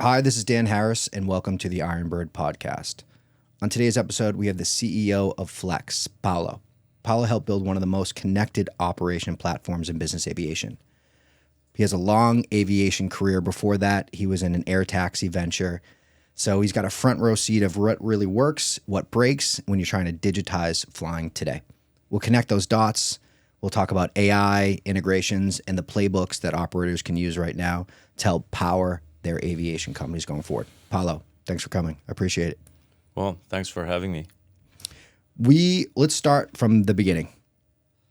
Hi, this is Dan Harris, and welcome to the Ironbird podcast. On today's episode, we have the CEO of Flex, Paolo. Paolo helped build one of the most connected operation platforms in business aviation. He has a long aviation career. Before that, he was in an air taxi venture. So he's got a front row seat of what really works, what breaks when you're trying to digitize flying today. We'll connect those dots. We'll talk about AI integrations and the playbooks that operators can use right now to help power their aviation companies going forward. Paolo, thanks for coming. I appreciate it. Well, thanks for having me. Let's start from the beginning.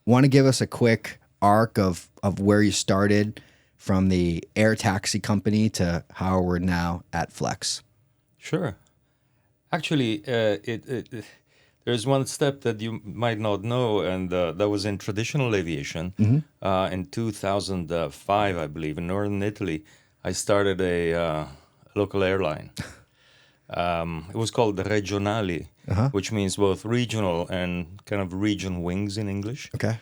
Want to give us a quick arc of where you started from the air taxi company to how we're now at Flex? Sure. Actually, there's one step that you might not know, and that was in traditional aviation. In 2005, I believe, in northern Italy, I started a local airline. It was called the Regionali, which means both regional and kind of region wings in English. Okay.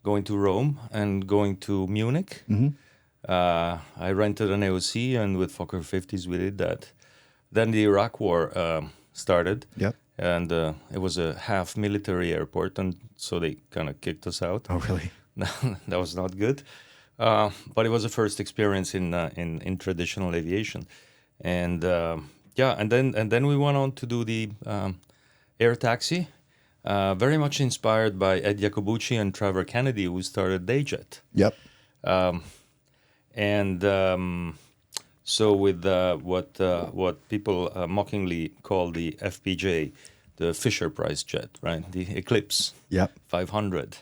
Going to Rome and going to Munich. I rented an AOC, and with Fokker 50s we did that. Then the Iraq War started. Yep. And it was a half military airport, and so they kind of kicked us out. Oh, really? That was not good. But it was a first experience in traditional aviation. And and then we went on to do the air taxi, very much inspired by Ed Jacobucci and Trevor Kennedy, who started Dayjet. Yep. So with what people mockingly call the FPJ, the Fisher Price jet, right? The Eclipse. Yep. 500.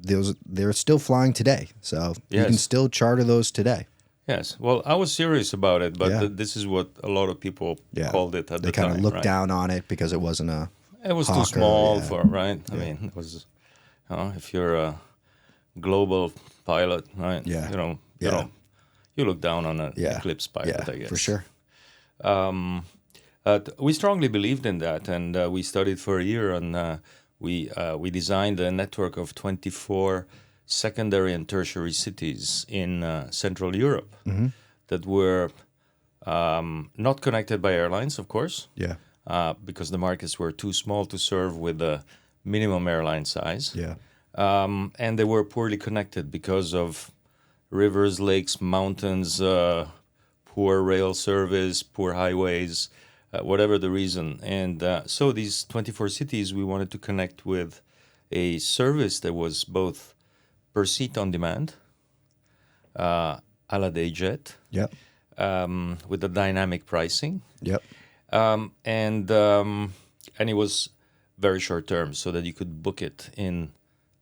They're still flying today, so you can still charter those today. Yes. Well, I was serious about it, but Yeah. this is what a lot of people called it at the time. They kind of looked right? down on it because it wasn't a It was Hawker, too small yeah. for, right? I mean, it was, if you're a global pilot, right? Yeah. You look down on an Yeah. Eclipse pilot, I guess. For sure. We strongly believed in that, and we studied for a year, and we designed a network of 24 secondary and tertiary cities in Central Europe that were not connected by airlines, of course. Yeah. Because the markets were too small to serve with a minimum airline size. Yeah. And they were poorly connected because of rivers, lakes, mountains, poor rail service, poor highways, whatever the reason. And so these 24 cities, we wanted to connect with a service that was both per seat on demand, a la Dayjet, Yep. with the dynamic pricing. Yep. And it was very short term, so that you could book it in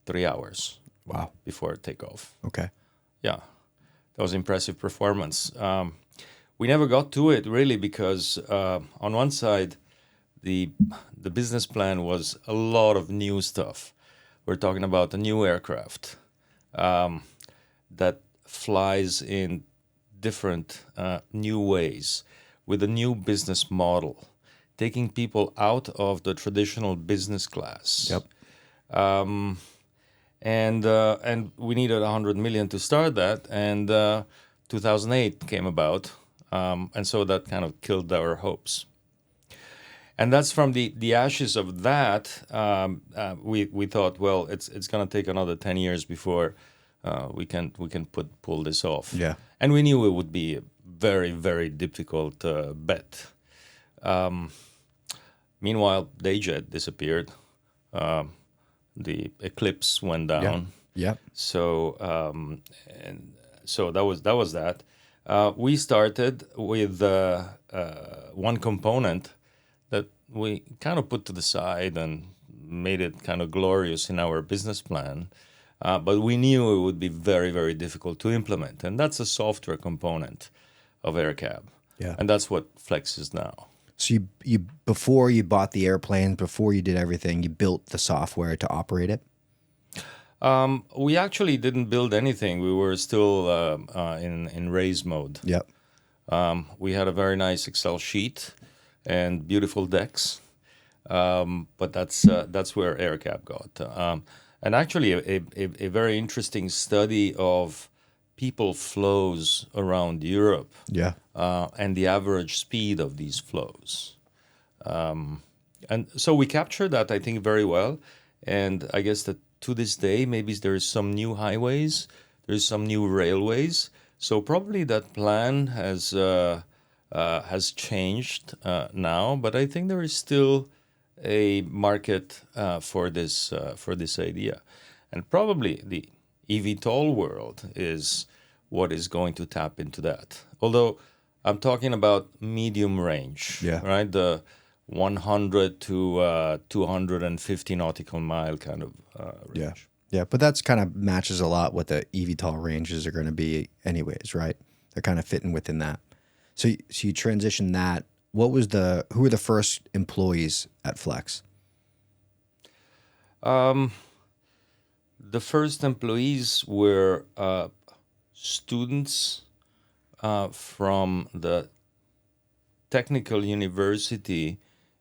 3 hours. Wow. Before takeoff. Okay. Yeah, that was impressive performance. We never got to it really because on one side, the business plan was a lot of new stuff. We're talking about a new aircraft that flies in different new ways, with a new business model, taking people out of the traditional business class. Yep. And we needed 100 million to start that, and 2008 came about, and so that kind of killed our hopes. And that's from the ashes of that. We thought, well, it's going to take another 10 years before we can pull this off. Yeah. And we knew it would be a very, very difficult bet. Meanwhile, Dayjet disappeared. The Eclipse went down. Yeah. So that was that. We started with one component that we kind of put to the side and made it kind of glorious in our business plan. But we knew it would be very, very difficult to implement. And that's a software component of AirCab. Yeah. And that's what Flex is now. So you before you bought the airplanes, before you did everything, you built the software to operate it? We actually didn't build anything. We were still in raise mode. Yep. We had a very nice Excel sheet and beautiful decks, but that's where AirCab got. And actually, a very interesting study of people flows around Europe Yeah. and the average speed of these flows. And so we captured that, I think, very well. And I guess that to this day, maybe there's some new highways, there's some new railways. So probably that plan has changed now, but I think there is still a market for this idea, and probably the eVTOL world is what is going to tap into that. Although I'm talking about medium range, Yeah. right? The 100 to 250 nautical mile kind of range. Yeah. Yeah. But that's kind of matches a lot what the eVTOL ranges are going to be anyways, right? They're kind of fitting within that. So you transitioned that. Who were the first employees at Flex? The first employees were students from the technical university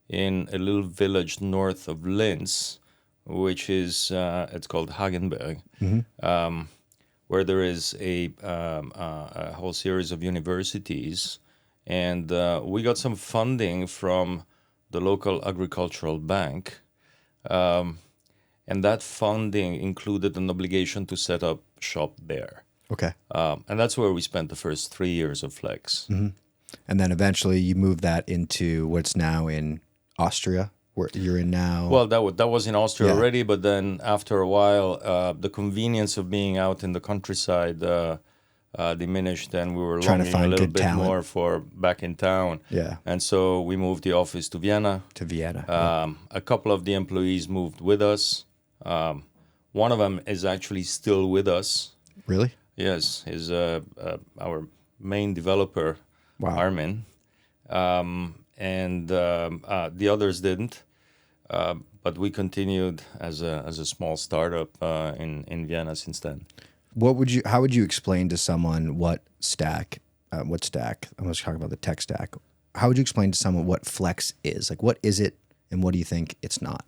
in a little village north of Linz, which is it's called Hagenberg, where there is a whole series of universities, and we got some funding from the local agricultural bank, and that funding included an obligation to set up shop there. Okay. And that's where we spent the first 3 years of Flex. Mm-hmm. And then eventually you moved that into what's now in Austria, where you're in now. Well, that was in Austria already, but then after a while, the convenience of being out in the countryside diminished, and we were Trying to longing find a little good bit talent. more for back in town. Yeah. And so we moved the office to Vienna. To Vienna. A couple of the employees moved with us. One of them is actually still with us. Really? Yes, is our main developer, Wow. Armin, and the others didn't. But we continued as a small startup in Vienna since then. How would you explain to someone what stack? I'm just talking about the tech stack. How would you explain to someone what Flex is? Like, what is it, and what do you think it's not?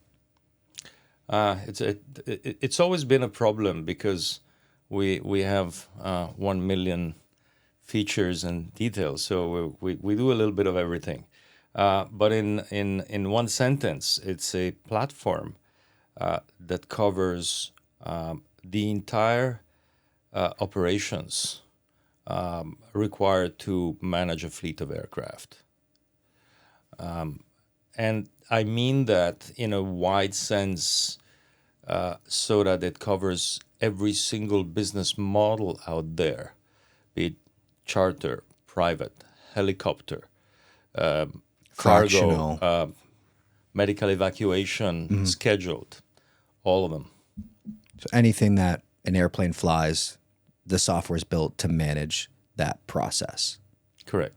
It's always been a problem because we have 1 million features and details, so we do a little bit of everything. But in one sentence, it's a platform that covers the entire operations required to manage a fleet of aircraft. And I mean that in a wide sense, so that it covers every single business model out there, be it charter, private, helicopter, cargo, medical evacuation, scheduled, all of them. So anything that an airplane flies, the software is built to manage that process. Correct.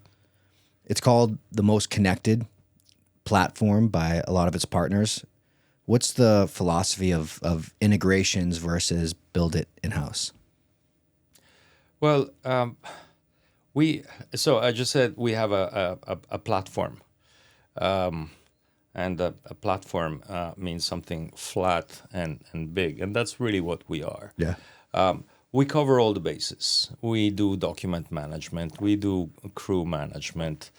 It's called the most connected platform by a lot of its partners. What's the philosophy of integrations versus build it in-house? Well, so I just said we have a platform, and a platform means something flat and big, and that's really what we are. Yeah. We cover all the bases. We do document management. We do crew management.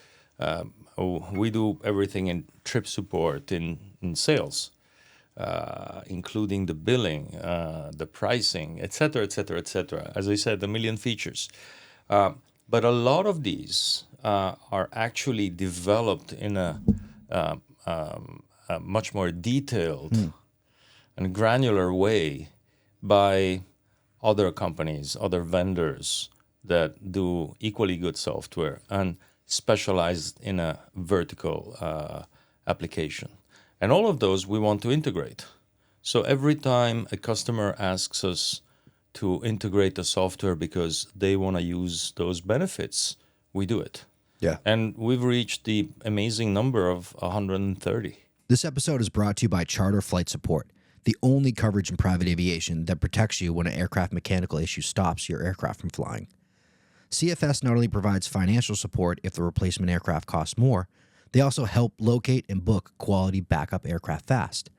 We do everything in trip support, in sales, including the billing, the pricing, et cetera, et cetera, et cetera. As I said, a million features. But a lot of these are actually developed in a much more detailed and granular way by other companies, other vendors that do equally good software and specialized in a vertical application. And all of those we want to integrate. So every time a customer asks us to integrate the software because they want to use those benefits, we do it. Yeah. And we've reached the amazing number of 130. This episode is brought to you by Charter Flight Support, the only coverage in private aviation that protects you when an aircraft mechanical issue stops your aircraft from flying. CFS not only provides financial support if the replacement aircraft costs more, they also help locate and book quality backup aircraft fast.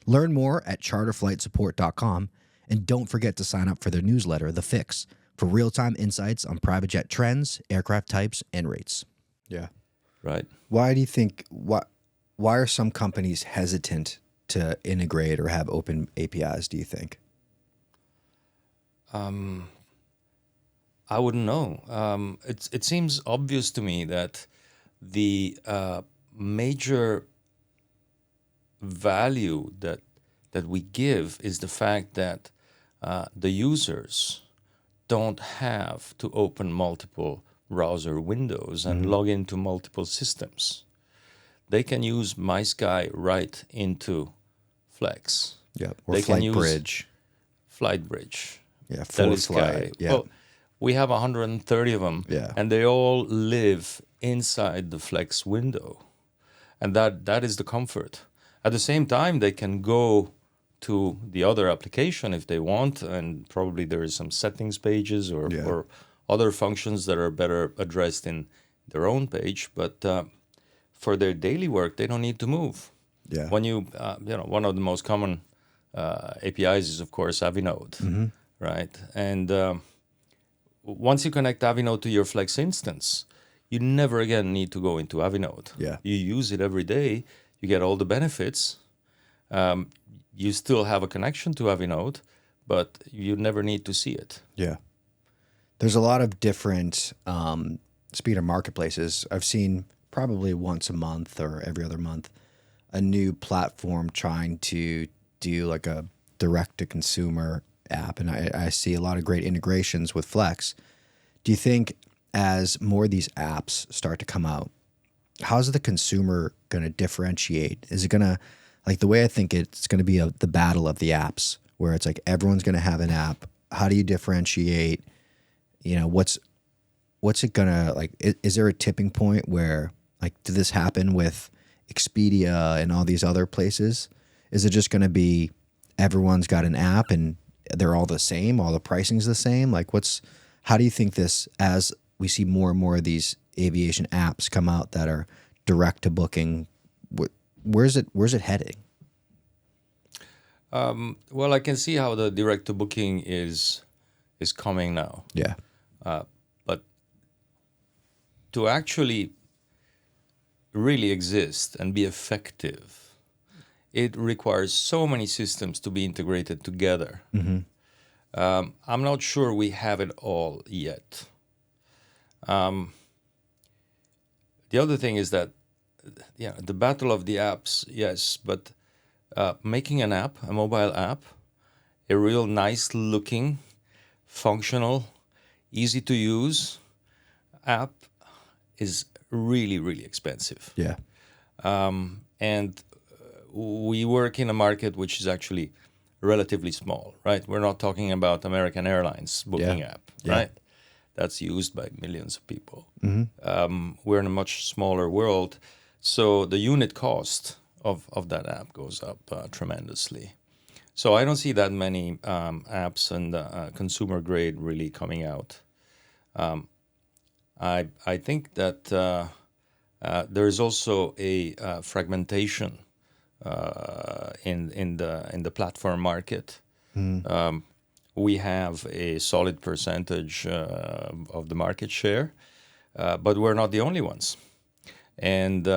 Learn more at charterflightsupport.com, and don't forget to sign up for their newsletter, The Fix, for real-time insights on private jet trends, aircraft types, and rates. Yeah. Right. Why do you think why are some companies hesitant to integrate or have open APIs, do you think? I wouldn't know. It seems obvious to me that the major value that we give is the fact that the users don't have to open multiple browser windows and log into multiple systems. They can use MySky right into Flex. Yeah. Or They can Flight use Bridge. Flight Bridge. Yeah. For Flight. Yeah. Well, we have 130 of them, Yeah. and they all live inside the Flex window, and that is the comfort. At the same time, they can go to the other application if they want, and probably there is some settings pages or other functions that are better addressed in their own page. But for their daily work, they don't need to move. Yeah. When one of the most common APIs is, of course, Avinode, right? And once you connect Avinode to your Flex instance, you never again need to go into Avinode. Yeah. You use it every day. You get all the benefits. You still have a connection to Avinode, but you never need to see it. Yeah. There's a lot of different speed of marketplaces. I've seen probably once a month or every other month a new platform trying to do like a direct-to-consumer app, and I see a lot of great integrations with Flex. Do you think as more of these apps start to come out, how's the consumer going to differentiate? Is it going to, like the way I think it's going to be the battle of the apps, where it's like everyone's going to have an app. How do you differentiate? You know, what's it going to, like, is there a tipping point where, like, did this happen with Expedia and all these other places? Is it just going to be everyone's got an app and they're all the same, all the pricing's the same? Like, how do you think this, as we see more and more of these aviation apps come out that are direct to booking, where's it heading? Well, I can see how the direct to booking is coming now. Yeah. But to actually really exist and be effective, it requires so many systems to be integrated together. I'm not sure we have it all yet. The other thing is that, the battle of the apps, yes, but making an app, a mobile app, a real nice looking, functional, easy to use app is really, really expensive. Yeah. And we work in a market which is actually relatively small, right? We're not talking about American Airlines booking app, right? That's used by millions of people. We're in a much smaller world, so the unit cost of that app goes up tremendously. So I don't see that many apps and consumer grade really coming out. I think that there is also a fragmentation in the platform market. We have a solid percentage of the market share, but we're not the only ones. And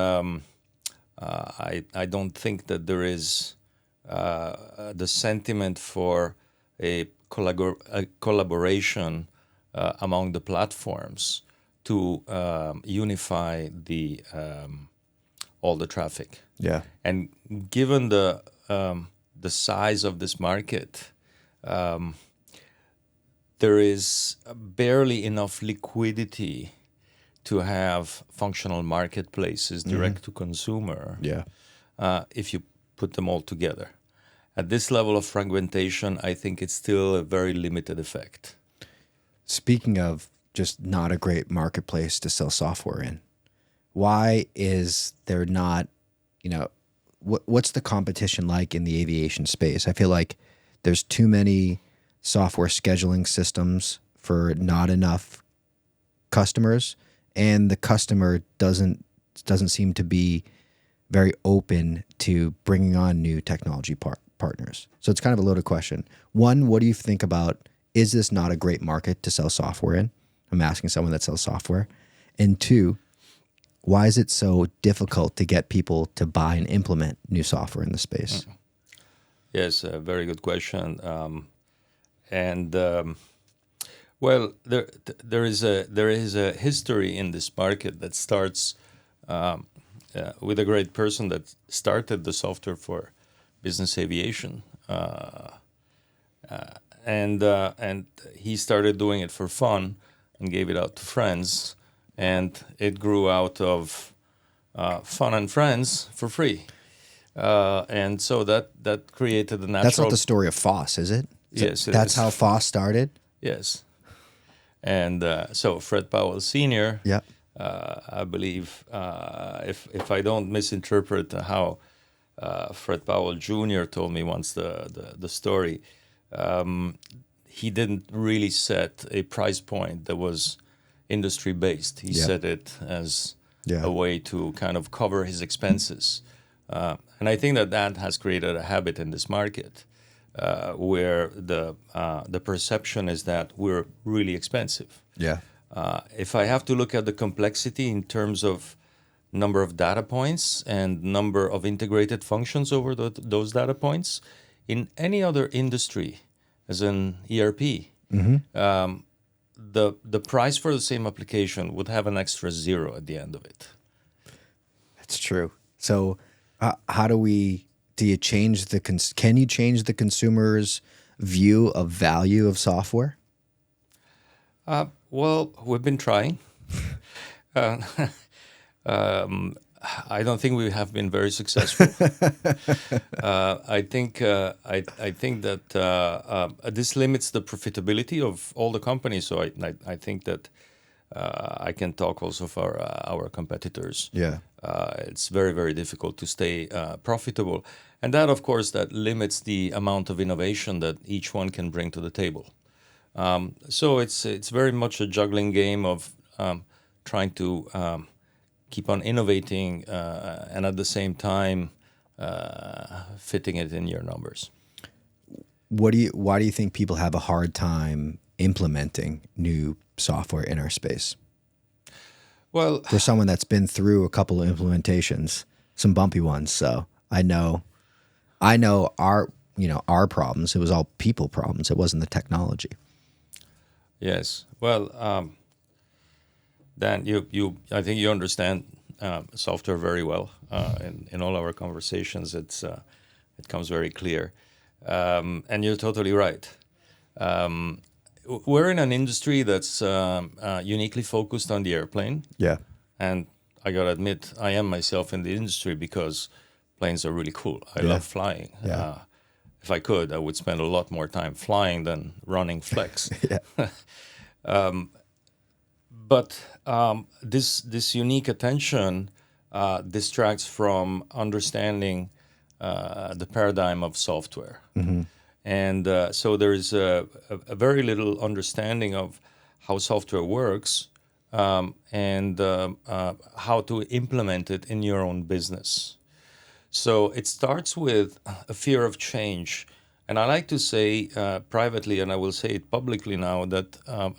I don't think that there is the sentiment for a collaboration among the platforms to unify all the traffic. Yeah. And given the size of this market, there is barely enough liquidity to have functional marketplaces direct to consumer. Yeah. If you put them all together. At this level of fragmentation, I think it's still a very limited effect. Speaking of just not a great marketplace to sell software in, why is there not, what's the competition like in the aviation space? I feel like there's too many software scheduling systems for not enough customers, and the customer doesn't seem to be very open to bringing on new technology partners. So it's kind of a loaded question. One, what do you think about is this not a great market to sell software in? I'm asking someone that sells software. And two, why is it so difficult to get people to buy and implement new software in the space? Yes, a very good question. Well, there is a history in this market that starts with a great person that started the software for business aviation, and he started doing it for fun and gave it out to friends, and it grew out of fun and friends for free, and so that created a natural. That's not the story of Foss, is it? Yes, that's how Foss started. Yes, and so Fred Powell Sr. Yeah. I believe, if I don't misinterpret how Fred Powell Jr. told me once the story, he didn't really set a price point that was industry based. He set it as a way to kind of cover his expenses, and I think that has created a habit in this market where the perception is that we're really expensive. Yeah. If I have to look at the complexity in terms of number of data points and number of integrated functions over those data points, in any other industry, as an ERP, the price for the same application would have an extra zero at the end of it. That's true. So how do you change can you change the consumer's view of value of software? Well, we've been trying. I don't think we have been very successful. I think that this limits the profitability of all the companies. So I think that I can talk also for our competitors. Yeah. It's very, very difficult to stay profitable, and that, of course, that limits the amount of innovation that each one can bring to the table. So it's very much a juggling game of trying to keep on innovating and at the same time fitting it in your numbers. Why do you think people have a hard time implementing new software in our space? Well, for someone that's been through a couple of implementations, some bumpy ones, so I know our problems. It was all people problems. It wasn't the technology. Yes. Well, Dan, I think you understand software very well. In all our conversations, it comes very clear, and you're totally right. We're in an industry that's uniquely focused on the airplane. Yeah. And I gotta admit, I am myself in the industry because planes are really cool. I love flying. Yeah. If I could, I would spend a lot more time flying than running flex. But this unique attention distracts from understanding the paradigm of software. Mm-hmm. And so there is a very little understanding of how software works and how to implement it in your own business. So it starts with a fear of change. And I like to say privately, and I will say it publicly now, that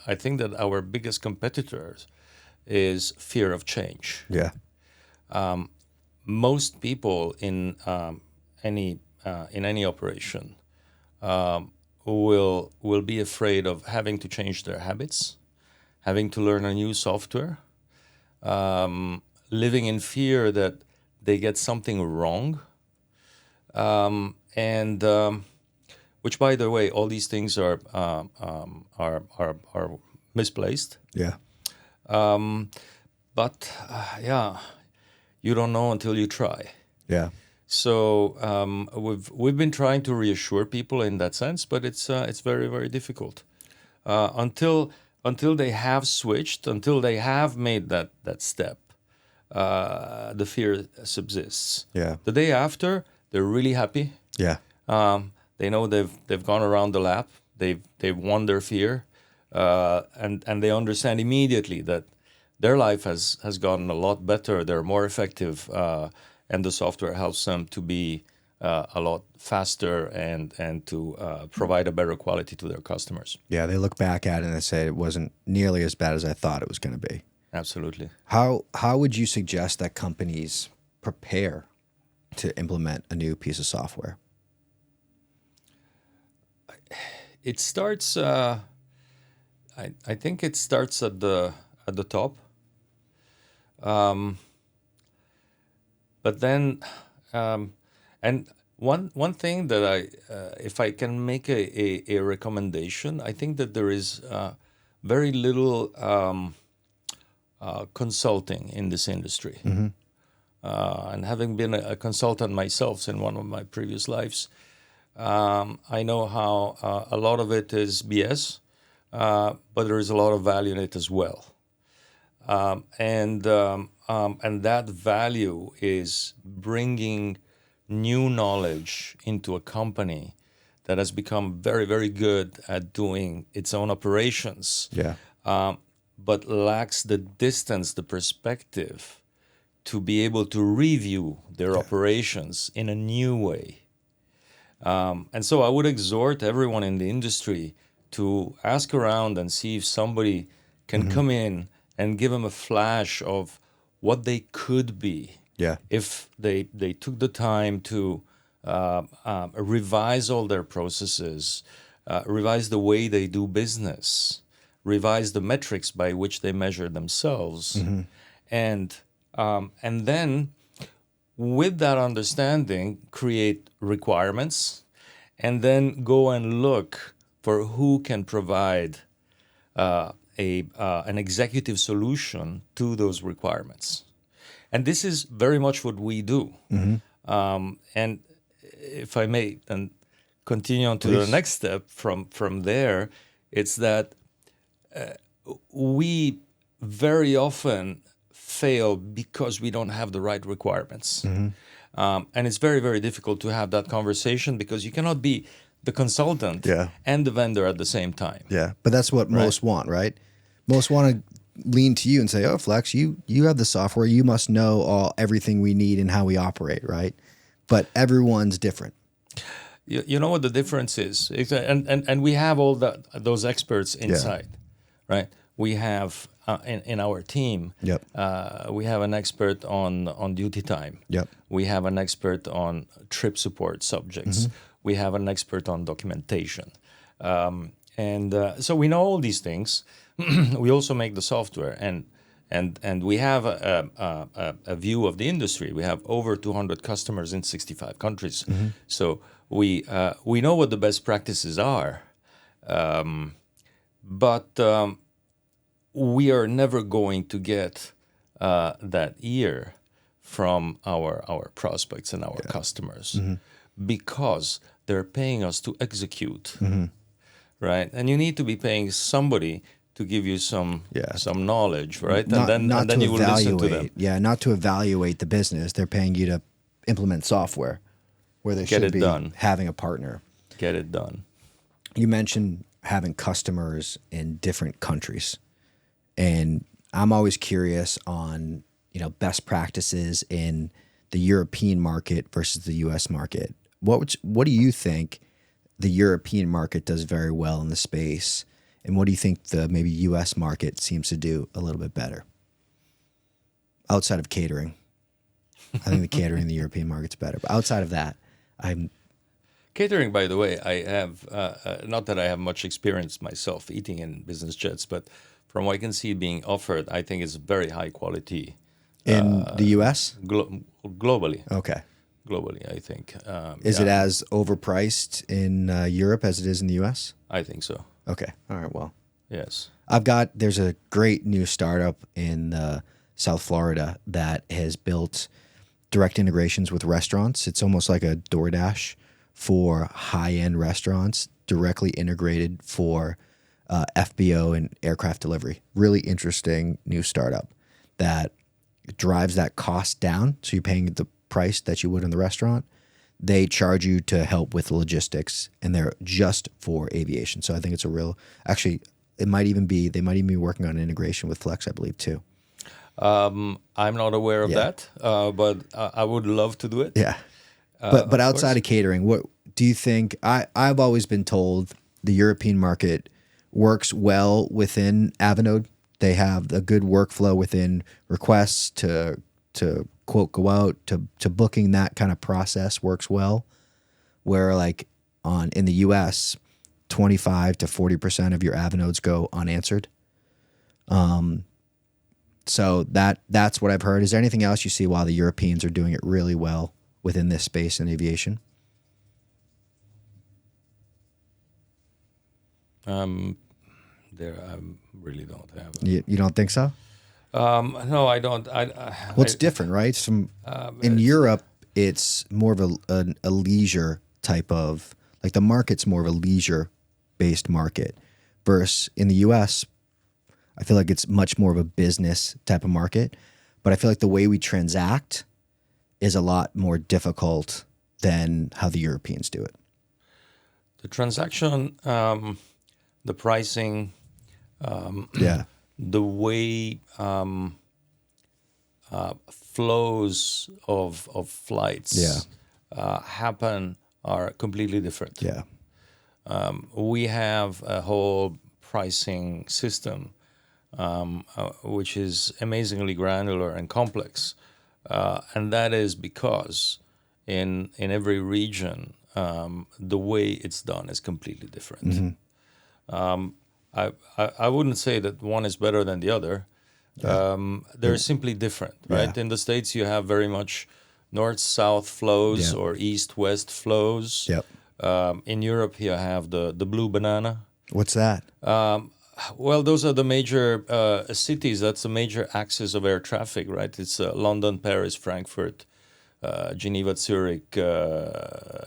I think that our biggest competitors is fear of change. Yeah. Most people in any operation will be afraid of having to change their habits, having to learn a new software, living in fear that they get something wrong, and which, by the way, all these things are misplaced. Yeah. But you don't know until you try. Yeah. So we've been trying to reassure people in that sense, but it's very, very difficult until they have switched, until they have made that step. The fear subsists. Yeah. The day after, they're really happy. Yeah. They know they've gone around the lap. They've won their fear, and they understand immediately that their life has gotten a lot better. They're more effective. And the software helps them to be a lot faster and to provide a better quality to their customers. Yeah, they look back at it and they say it wasn't nearly as bad as I thought it was going to be. Absolutely. How would you suggest that companies prepare to implement a new piece of software? It starts. I think it starts at the top, but then, and one thing that if I can make a recommendation, I think that there is very little consulting in this industry. Mm-hmm. And having been a consultant myself in one of my previous lives, I know how a lot of it is BS, but there is a lot of value in it as well. And that value is bringing new knowledge into a company that has become very, very good at doing its own operations, Yeah. but lacks the distance, the perspective to be able to review their operations in a new way. And so I would exhort everyone in the industry to ask around and see if somebody can come in and give them a flash of what they could be. Yeah. If they took the time to revise all their processes, revise the way they do business, revise the metrics by which they measure themselves, and then with that understanding, create requirements, and then go and look for who can provide an executive solution to those requirements. And this is very much what we do. And if I may then continue on to the next step from there, it's that we very often fail because we don't have the right requirements. And it's very, very difficult to have that conversation because you cannot be the consultant and the vendor at the same time. Yeah, but that's what most want, right? Most want to lean to you and say, "Oh, Flex, you have the software. You must know everything we need and how we operate, right?" But everyone's different. You know what the difference is, and we have all those experts inside, right? We have in our team. We have an expert on duty time. We have an expert on trip support subjects. We have an expert on documentation, and so we know all these things. We also make the software, and we have a view of the industry. We have over 200 customers in 65 countries, so we know what the best practices are, but we are never going to get that ear from our prospects and our customers because they're paying us to execute, right? And you need to be paying somebody to give you some knowledge, right? And then you will listen to them. Yeah, not to evaluate the business. They're paying you to implement software where they should be having a partner. Get it done. You mentioned having customers in different countries. And I'm always curious on, best practices in the European market versus the U.S. market. What do you think the European market does very well in the space? And what do you think the maybe U.S. market seems to do a little bit better? Outside of catering. I think the catering in the European market's better. But outside of that, Catering, by the way, I have, not that I have much experience myself eating in business jets, but from what I can see being offered, I think it's very high quality. In the U.S.? Globally. Okay. Globally, I think. Is it as overpriced in Europe as it is in the U.S.? I think so. Okay. All right. Well. Yes. There's a great new startup in South Florida that has built direct integrations with restaurants. It's almost like a DoorDash for high-end restaurants, directly integrated for FBO and aircraft delivery. Really interesting new startup that drives that cost down. So you're paying the price that you would in the restaurant. They charge you to help with logistics, and they're just for aviation. So I think it's they might even be working on an integration with Flex, I believe, too. I'm not aware of that, but I would love to do it. Yeah. But Of outside course. of catering, what do you think? I've always been told the European market works well within Avinode. They have a good workflow within requests to quote go out to booking. That kind of process works well. Where like in the U.S., 25 to 40% of your Avinodes go unanswered. So that's what I've heard. Is there anything else you see while the Europeans are doing it really well within this space in aviation? There, I really don't have. You don't think so? No, I don't. Well, it's different, right? In Europe, it's more of a leisure type of, like the market's more of a leisure-based market. Versus in the U.S., I feel like it's much more of a business type of market. But I feel like the way we transact is a lot more difficult than how the Europeans do it. The transaction, the pricing, Yeah. the way flows of flights happen are completely different. Yeah. We have a whole pricing system which is amazingly granular and complex, and that is because in every region the way it's done is completely different. I wouldn't say that one is better than the other. They're simply different, right? Yeah. In the States, you have very much north-south flows or east-west flows. Yep. In Europe, you have the blue banana. What's that? Well, those are the major cities. That's the major axis of air traffic, right? It's London, Paris, Frankfurt, Geneva, Zurich,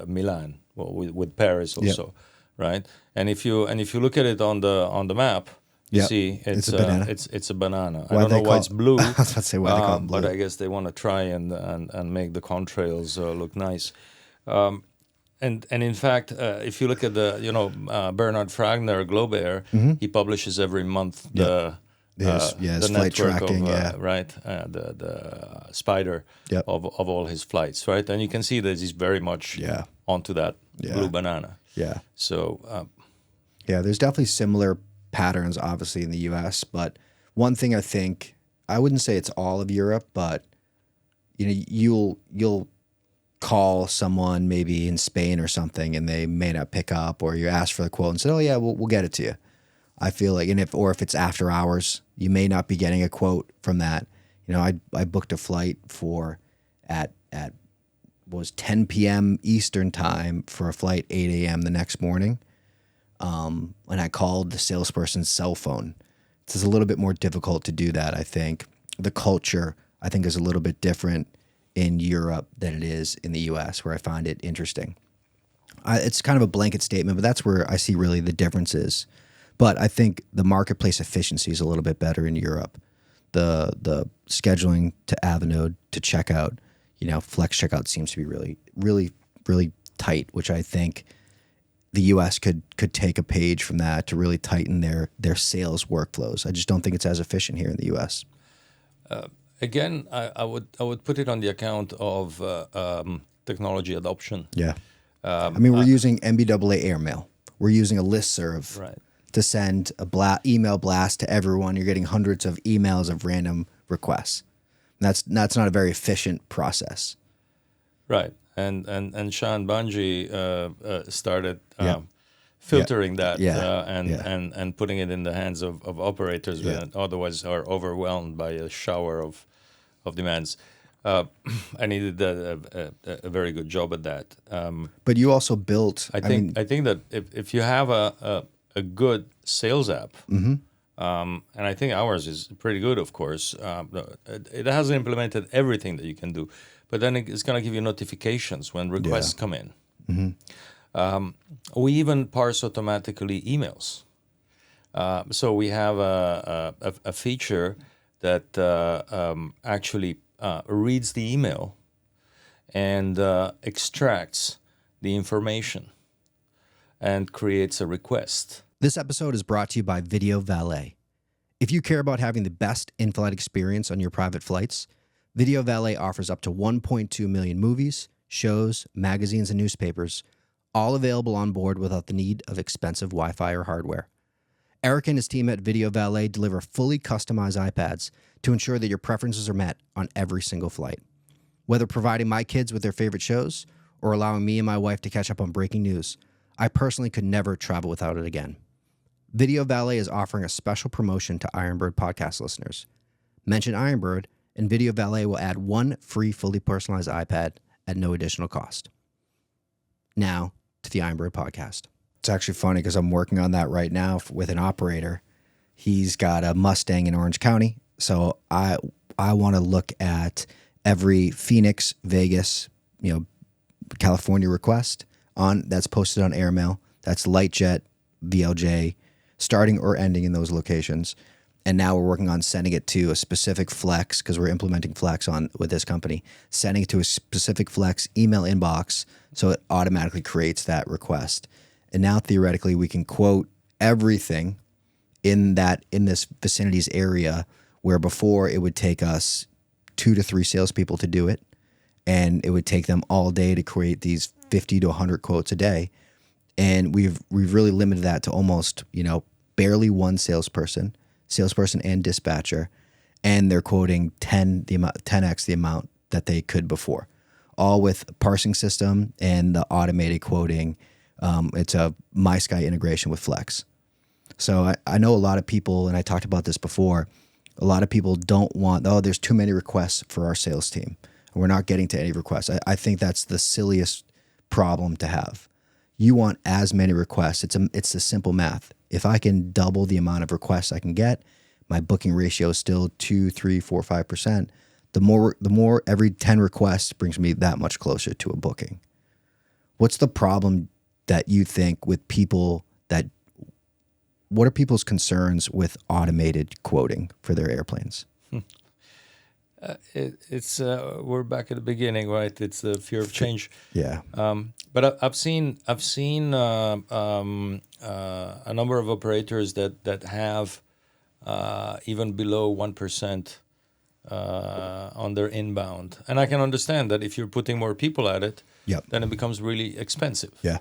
Milan. Well, with Paris also, right? And if you look at it on the map, you see it's a banana. It's a banana. I Why don't know why it's blue. I was about to say why they call it blue. But I guess they want to try and make the contrails look nice. And in fact, if you look at the Bernard Fragner Globe Air, he publishes every month the his flight tracking, right, the spider Yep. of all his flights, right, and you can see that he's very much onto that blue banana. Yeah. So There's definitely similar patterns, obviously, in the U.S. But one thing I think, I wouldn't say it's all of Europe, but you'll call someone maybe in Spain or something, and they may not pick up, or you ask for the quote and say, "Oh yeah, we'll get it to you." I feel like, and if it's after hours, you may not be getting a quote from that. I booked a flight at 10 p.m. Eastern time for a flight 8 a.m. the next morning. And I called the salesperson's cell phone. It's a little bit more difficult to do that, I think. The culture, I think, is a little bit different in Europe than it is in the U.S., where I find it interesting. It's kind of a blanket statement, but that's where I see really the differences. But I think the marketplace efficiency is a little bit better in Europe. The scheduling to Avinode to checkout, flex checkout seems to be really, really, really tight, which I think the U.S. could take a page from that to really tighten their sales workflows. I just don't think it's as efficient here in the U.S. Again, I would put it on the account of technology adoption. Yeah. We're using MBAA airmail. We're using a listserv to send a email blast to everyone. You're getting hundreds of emails of random requests. That's not a very efficient process. Right. And Sean Bungie started filtering that and putting it in the hands of operators that otherwise are overwhelmed by a shower of demands. And he did a very good job at that. But you also built. I think that if you have a good sales app, and I think ours is pretty good, of course. It hasn't implemented everything that you can do, but then it's going to give you notifications when requests come in. We even parse automatically emails. So we have a feature that actually reads the email and extracts the information and creates a request. This episode is brought to you by Video Valet. If you care about having the best in-flight experience on your private flights, Video Valet offers up to 1.2 million movies, shows, magazines, and newspapers, all available on board without the need of expensive Wi-Fi or hardware. Eric and his team at Video Valet deliver fully customized iPads to ensure that your preferences are met on every single flight. Whether providing my kids with their favorite shows or allowing me and my wife to catch up on breaking news, I personally could never travel without it again. Video Valet is offering a special promotion to Ironbird podcast listeners. Mention Ironbird, and Video Valet will add one free fully personalized iPad at no additional cost. Now, to the Ironbird podcast. It's actually funny because I'm working on that right now with an operator. He's got a Mustang in Orange County, so I want to look at every Phoenix, Vegas, California request that's posted on Airmail. That's Lightjet, VLJ, starting or ending in those locations. And now we're working on sending it to a specific Flex, because we're implementing Flex with this company, sending it to a specific Flex email inbox so it automatically creates that request. And now theoretically we can quote everything in this vicinities area, where before it would take us 2 to 3 salespeople to do it, and it would take them all day to create these 50 to 100 quotes a day. And we've really limited that to almost, barely one salesperson and dispatcher, and they're quoting 10x the amount that they could before, all with a parsing system and the automated quoting. It's a MySky integration with Flex. So I know a lot of people, and I talked about this before, a lot of people don't want, there's too many requests for our sales team. We're not getting to any requests. I think that's the silliest problem to have. You want as many requests. It's the simple math. If I can double the amount of requests I can get, my booking ratio is still 2, 3, 4, 5%. The more every 10 requests brings me that much closer to a booking. What's the problem that you think with people what are people's concerns with automated quoting for their airplanes? We're back at the beginning, right? It's the fear of change. Yeah. But I've seen a number of operators that have even below 1% on their inbound, and I can understand that if you're putting more people at it, then it becomes really expensive. Yeah.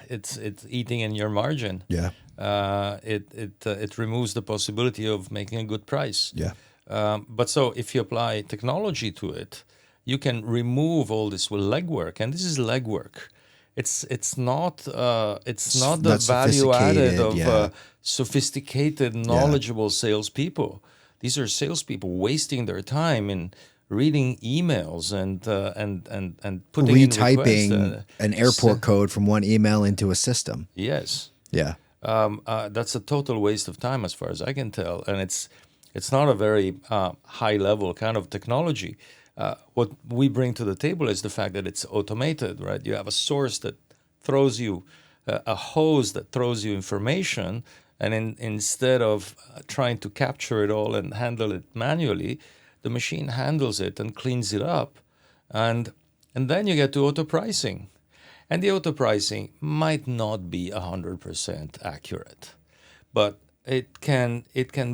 It's eating in your margin. Yeah. It removes the possibility of making a good price. Yeah. But so if you apply technology to it, you can remove all this with legwork, and this is legwork. It's not the value added of sophisticated, knowledgeable salespeople. These are salespeople wasting their time in reading emails and putting retyping an airport code from one email into a system. Yes. Yeah. That's a total waste of time, as far as I can tell, and it's not a very high level kind of technology. What we bring to the table is the fact that it's automated, right? You have a source that throws you, a hose that throws you information, and instead of trying to capture it all and handle it manually, the machine handles it and cleans it up, and then you get to auto pricing, and the auto pricing might not be 100% accurate, but it can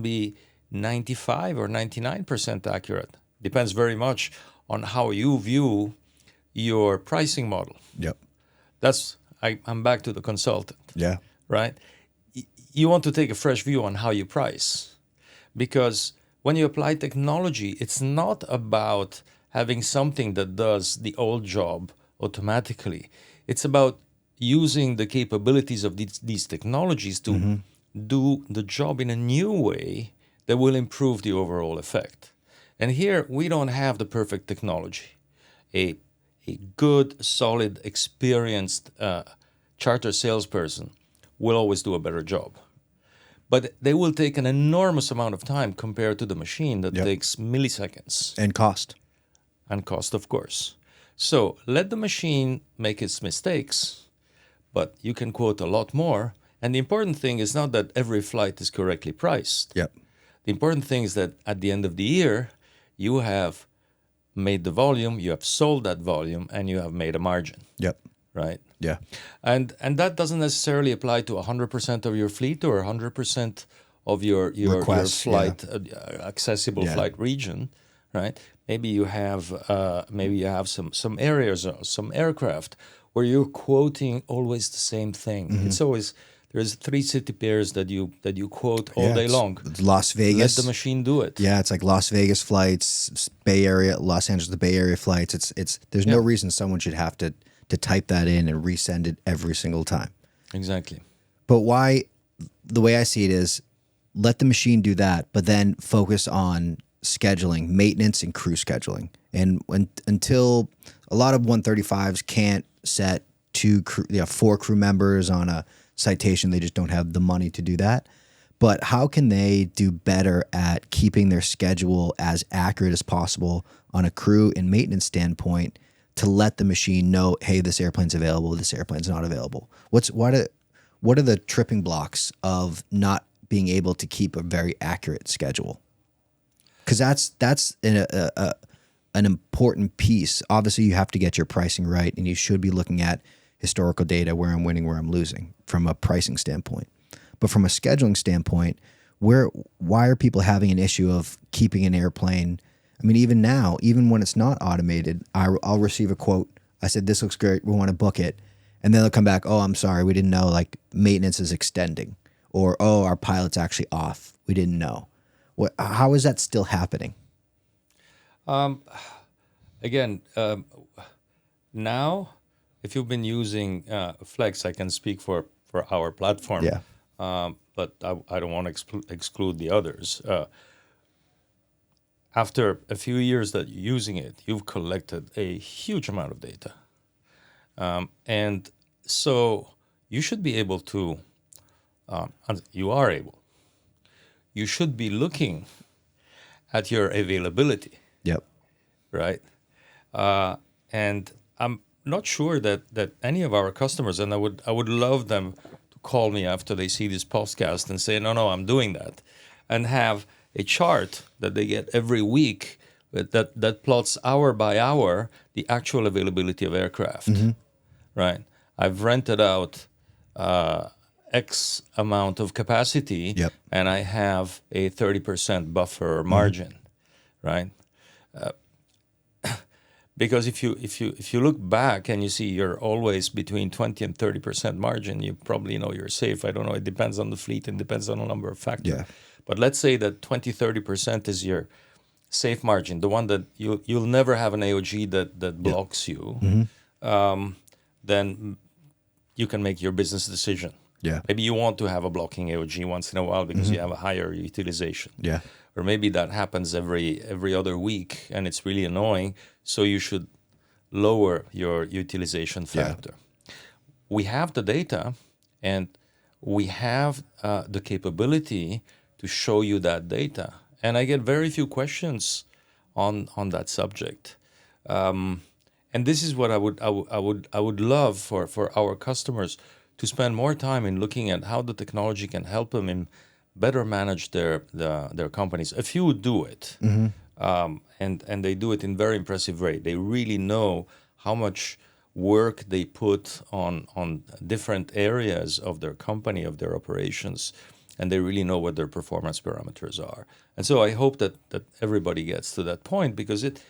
be 95 or 99% accurate. Depends very much on how you view your pricing model. Yep. I'm back to the consultant. Yeah. Right? You want to take a fresh view on how you price, because when you apply technology, it's not about having something that does the old job automatically. It's about using the capabilities of these technologies to do the job in a new way that will improve the overall effect. And here, we don't have the perfect technology. A good, solid, experienced charter salesperson will always do a better job. But they will take an enormous amount of time compared to the machine that takes milliseconds. And cost. And cost, of course. So let the machine make its mistakes, but you can quote a lot more. And the important thing is not that every flight is correctly priced. Yep. The important thing is that at the end of the year, you have made the volume, you have sold that volume, and you have made a margin. Yep. Right? Yeah. And that doesn't necessarily apply to 100% of your fleet or 100% of your flight, accessible flight region, right? Maybe you have some areas, some aircraft where you're quoting always the same thing. It's always there's 3 city pairs that you quote all day long. It's Las Vegas. Let the machine do it. Yeah, it's like Las Vegas flights, Bay Area, Los Angeles to Bay Area flights. It's there's no reason someone should have to type that in and resend it every single time. Exactly. But why? The way I see it is, let the machine do that, but then focus on scheduling, maintenance, and crew scheduling. And until a lot of 135s can't set 4 crew members on a citation, they just don't have the money to do that. But how can they do better at keeping their schedule as accurate as possible on a crew and maintenance standpoint to let the machine know, hey, this airplane's available, this airplane's not available? What are the tripping blocks of not being able to keep a very accurate schedule? Because that's an important piece. Obviously, you have to get your pricing right, and you should be looking at historical data, where I'm winning, where I'm losing, from a pricing standpoint. But from a scheduling standpoint, why are people having an issue of keeping an airplane? I mean, even now, even when it's not automated, I'll receive a quote. I said, this looks great, we want to book it. And then they'll come back, oh, I'm sorry, we didn't know, like, maintenance is extending. Or, oh, our pilot's actually off, we didn't know. How is that still happening? Again, now, if you've been using Flex, I can speak for our platform. Yeah. But I don't want to exclude the others. After a few years that you're using it, you've collected a huge amount of data. And so you should be able to, you are able, you should be looking at your availability. Yep. Right? And I'm not sure that any of our customers, and I would love them to call me after they see this podcast and say, no, I'm doing that, and have a chart that they get every week that plots hour by hour the actual availability of aircraft. Mm-hmm. Right? I've rented out X amount of capacity, yep, and I have a 30% buffer margin, right? Because if you look back and you see you're always between 20 and 30% margin, you probably know you're safe. I don't know. It depends on the fleet and depends on a number of factors. Yeah. But let's say that 30% is your safe margin, the one that you'll never have an AOG that blocks you. Mm-hmm. Then you can make your business decision. Yeah. Maybe you want to have a blocking AOG once in a while because you have a higher utilization. Yeah. Or maybe that happens every other week and it's really annoying, so you should lower your utilization factor. Yeah. We have the data and we have the capability to show you that data. And I get very few questions on that subject. And this is what I would love for our customers to spend more time in looking at how the technology can help them in better manage their companies. A few do it, and they do it in very impressive way. They really know how much work they put on different areas of their company, of their operations, and they really know what their performance parameters are. And so I hope that everybody gets to that point, because it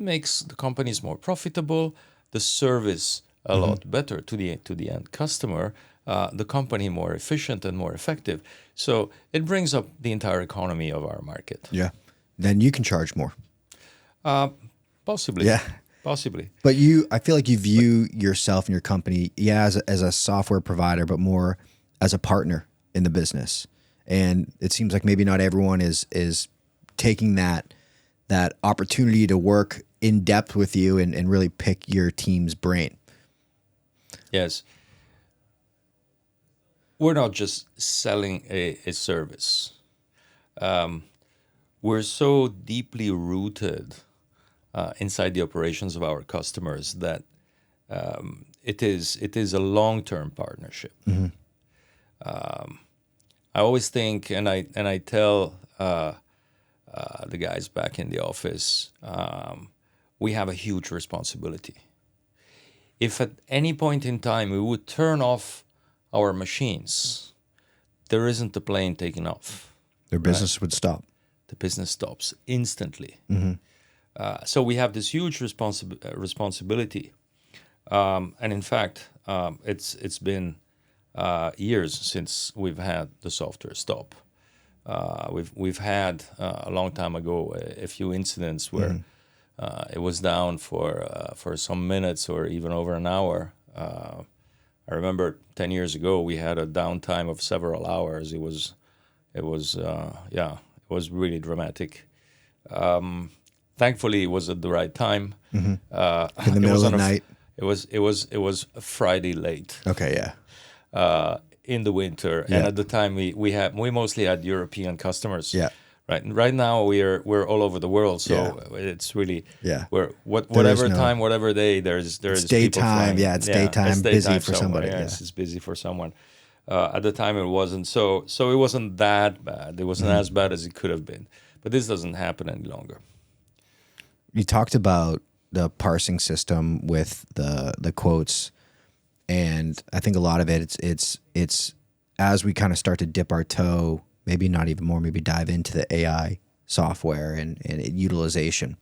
makes the companies more profitable, the service a lot better to the end customer, the company more efficient and more effective. So it brings up the entire economy of our market. Yeah. Then you can charge more. Possibly. Yeah. Possibly. But I feel like you view yourself and your company, as a software provider, but more as a partner in the business. And it seems like maybe not everyone is taking that opportunity to work in depth with you and really pick your team's brain. Yes. We're not just selling a service. We're so deeply rooted inside the operations of our customers that it is a long-term partnership. Mm-hmm. I always think, and I tell the guys back in the office, we have a huge responsibility. If at any point in time we would turn off our machines, there isn't a plane taking off. Their business would stop. The business stops instantly. So we have this huge responsibility, and in fact, it's been years since we've had the software stop. We've had a long time ago a few incidents where it was down for some minutes or even over an hour. I remember 10 years ago we had a downtime of several hours. It was really dramatic. Thankfully, it was at the right time. In the middle of the night. It was Friday late. Okay, yeah. In the winter, Yeah. and at the time we mostly had European customers. Yeah. Right. And right now we're all over the world, so it's really whatever no- time, whatever day there's It's people daytime. flying. Yeah, it's daytime. Busy for somebody. Yeah, Yeah. it's busy for someone. At the time it wasn't so it wasn't that bad. It wasn't as bad as it could have been. But this doesn't happen any longer. You talked about the parsing system with the quotes, and I think a lot of it it's as we kind of start to dip our toe, maybe not even more, maybe dive into the AI software and utilization.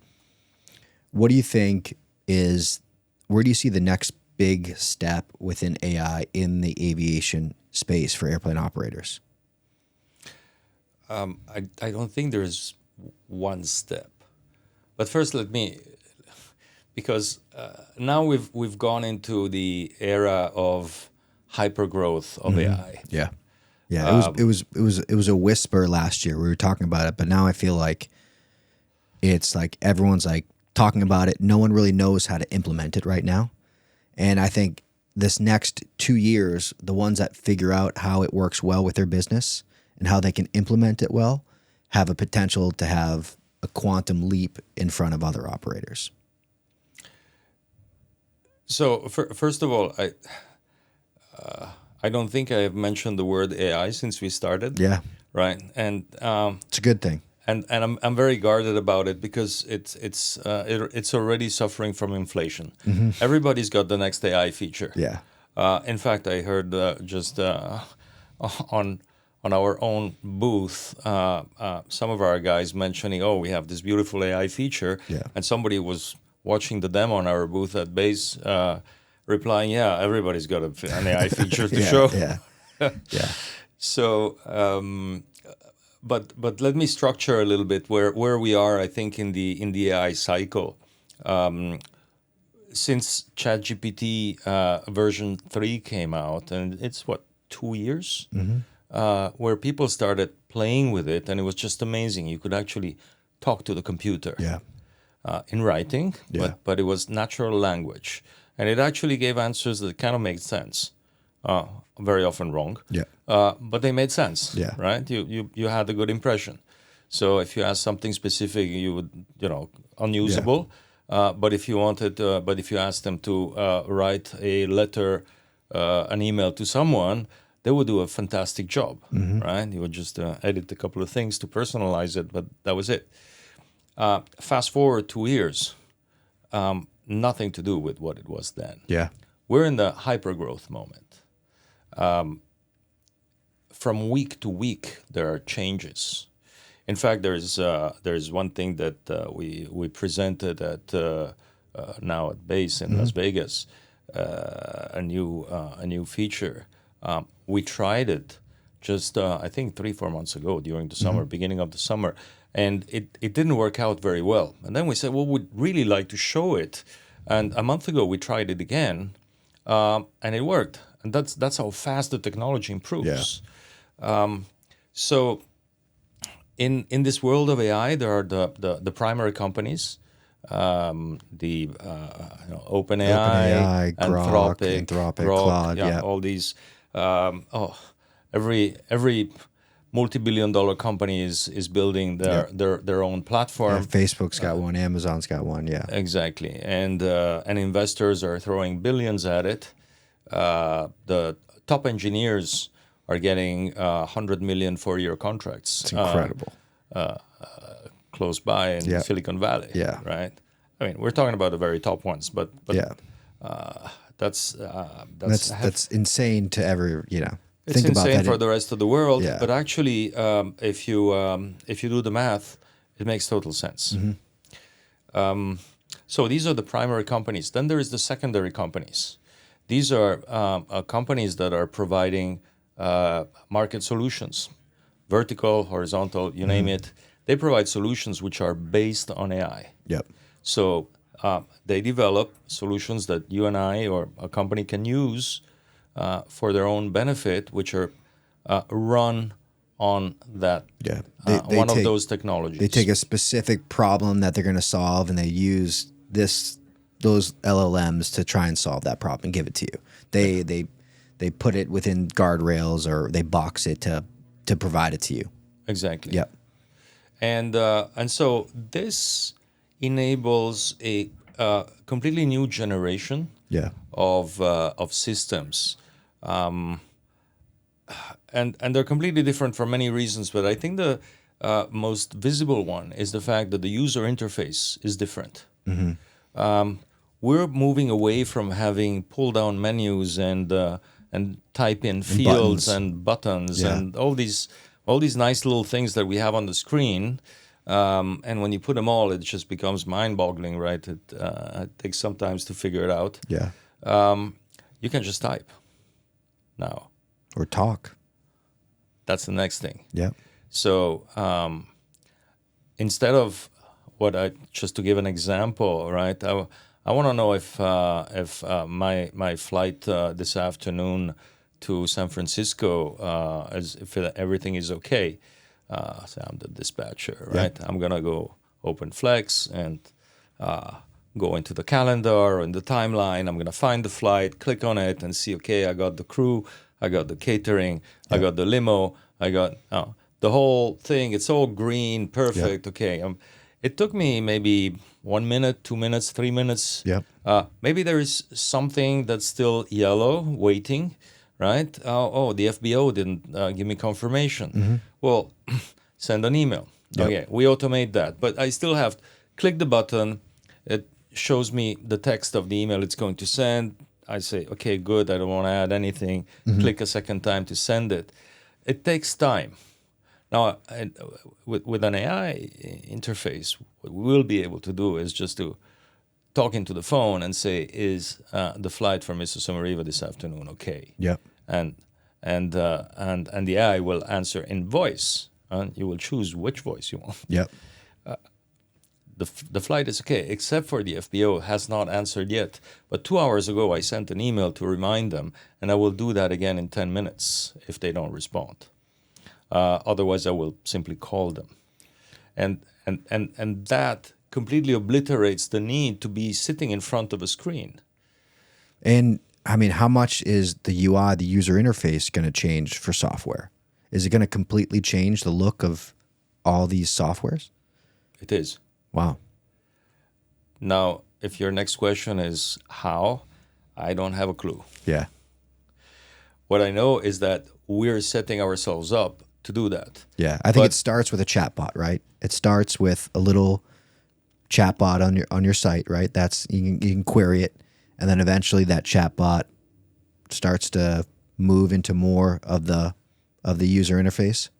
What do you think where do you see the next big step within AI in the aviation space for airplane operators? I don't think there's one step. But first, because now we've gone into the era of hypergrowth of AI. Yeah. Yeah, it was a whisper last year. We were talking about it, but now I feel like it's like everyone's like talking about it. No one really knows how to implement it right now. And I think this next 2 years, the ones that figure out how it works well with their business and how they can implement it well have a potential to have a quantum leap in front of other operators. So first of all, I don't think I have mentioned the word AI since we started. Yeah, Right. And it's a good thing. and I'm very guarded about it because it's already suffering from inflation. Everybody's got the next AI feature. Yeah, In fact, I heard just on our own booth, some of our guys mentioning, "Oh, we have this beautiful AI feature," Yeah. and somebody was watching the demo on our booth at base, replying, "Yeah, everybody's got an AI feature to show." Yeah, yeah, So, but let me structure a little bit where we are. I think in the AI cycle, since ChatGPT version 3 came out, and it's 2 years, where people started playing with it, and it was just amazing. You could actually talk to the computer yeah, in writing, Yeah. but it was natural language, and it actually gave answers that kind of made sense. Very often wrong. Yeah. But they made sense. Yeah. Right. You had a good impression. So if you asked something specific, you would unusable. But if you asked them to write a letter, an email to someone, they would do a fantastic job. Right. You would just edit a couple of things to personalize it, but that was it. Fast forward 2 years, nothing to do with what it was then. yeah, We're in the hypergrowth moment. From week to week, there are changes. In fact, there's one thing that we presented at now at base in Las Vegas, a new feature. We tried it just I think 3-4 months ago during the summer, beginning of the summer, and it didn't work out very well. And then we said, well, we'd really like to show it. And a month ago, we tried it again, and it worked. And that's how fast the technology improves. So in this world of AI, there are the primary companies, OpenAI, Anthropic, Grok, Claude, yeah. all these. Every multi-billion-dollar company is building their own platform. Facebook's got one, Amazon's got one, yeah. Exactly, and investors are throwing billions at it. The top engineers are getting $100 million 4-year contracts. It's incredible. Close by in Silicon Valley. Yeah. Right. I mean, we're talking about the very top ones, but Yeah. that's That's insane to ever, it's think about insane that. for the rest of the world. Yeah. But actually, if you do the math, it makes total sense. So these are the primary companies. Then there is the secondary companies. These are companies that are providing market solutions, vertical, horizontal, you name it. They provide solutions which are based on AI. Yep. So they develop solutions that you and I or a company can use for their own benefit, which are run on that one of those technologies. They take a specific problem that they're going to solve, and they use those LLMs to try and solve that problem and give it to you. They put it within guardrails, or they box it to provide it to you. Exactly. Yep. And so this enables a completely new generation of systems. And they're completely different for many reasons, but I think the most visible one is the fact that the user interface is different. We're moving away from having pull-down menus and type in fields and buttons and all these nice little things that we have on the screen. And when you put them all, it just becomes mind-boggling, right? It takes some time to figure it out. Yeah. You can just type now. Or talk. That's the next thing. Yeah. So instead of just to give an example, right? I want to know if my flight this afternoon to San Francisco, if everything is okay. So I'm the dispatcher, right? I'm gonna go open Flex and go into the calendar or in the timeline. I'm gonna find the flight, click on it, and see. Okay, I got the crew, I got the catering, I got the limo, I got the whole thing. It's all green, perfect. Okay. It took me maybe 1 minute, 2 minutes, 3 minutes. Yep. Maybe there is something that's still yellow, waiting, right? The FBO didn't give me confirmation. Well, send an email. Yep. Okay, we automate that. But I still have to click the button. It shows me the text of the email it's going to send. I say, okay, good. I don't want to add anything. Click a second time to send it. It takes time. Now, with an AI interface, what we'll be able to do is just to talk into the phone and say, is the flight for Mr. Somariva this afternoon okay? Yep. And the AI will answer in voice, and you will choose which voice you want. Yep. The flight is okay, except for the FBO has not answered yet. But 2 hours ago, I sent an email to remind them, and I will do that again in 10 minutes if they don't respond. Otherwise, I will simply call them. And that completely obliterates the need to be sitting in front of a screen. And I mean, how much is the UI, the user interface, going to change for software? Is it going to completely change the look of all these softwares? It is. Wow. Now, if your next question is how, I don't have a clue. Yeah. What I know is that we're setting ourselves up to do that. Yeah. I think it starts with a chatbot, right? It starts with a little chatbot on your site, right? That's you can query it, and then eventually that chatbot starts to move into more of the user interface.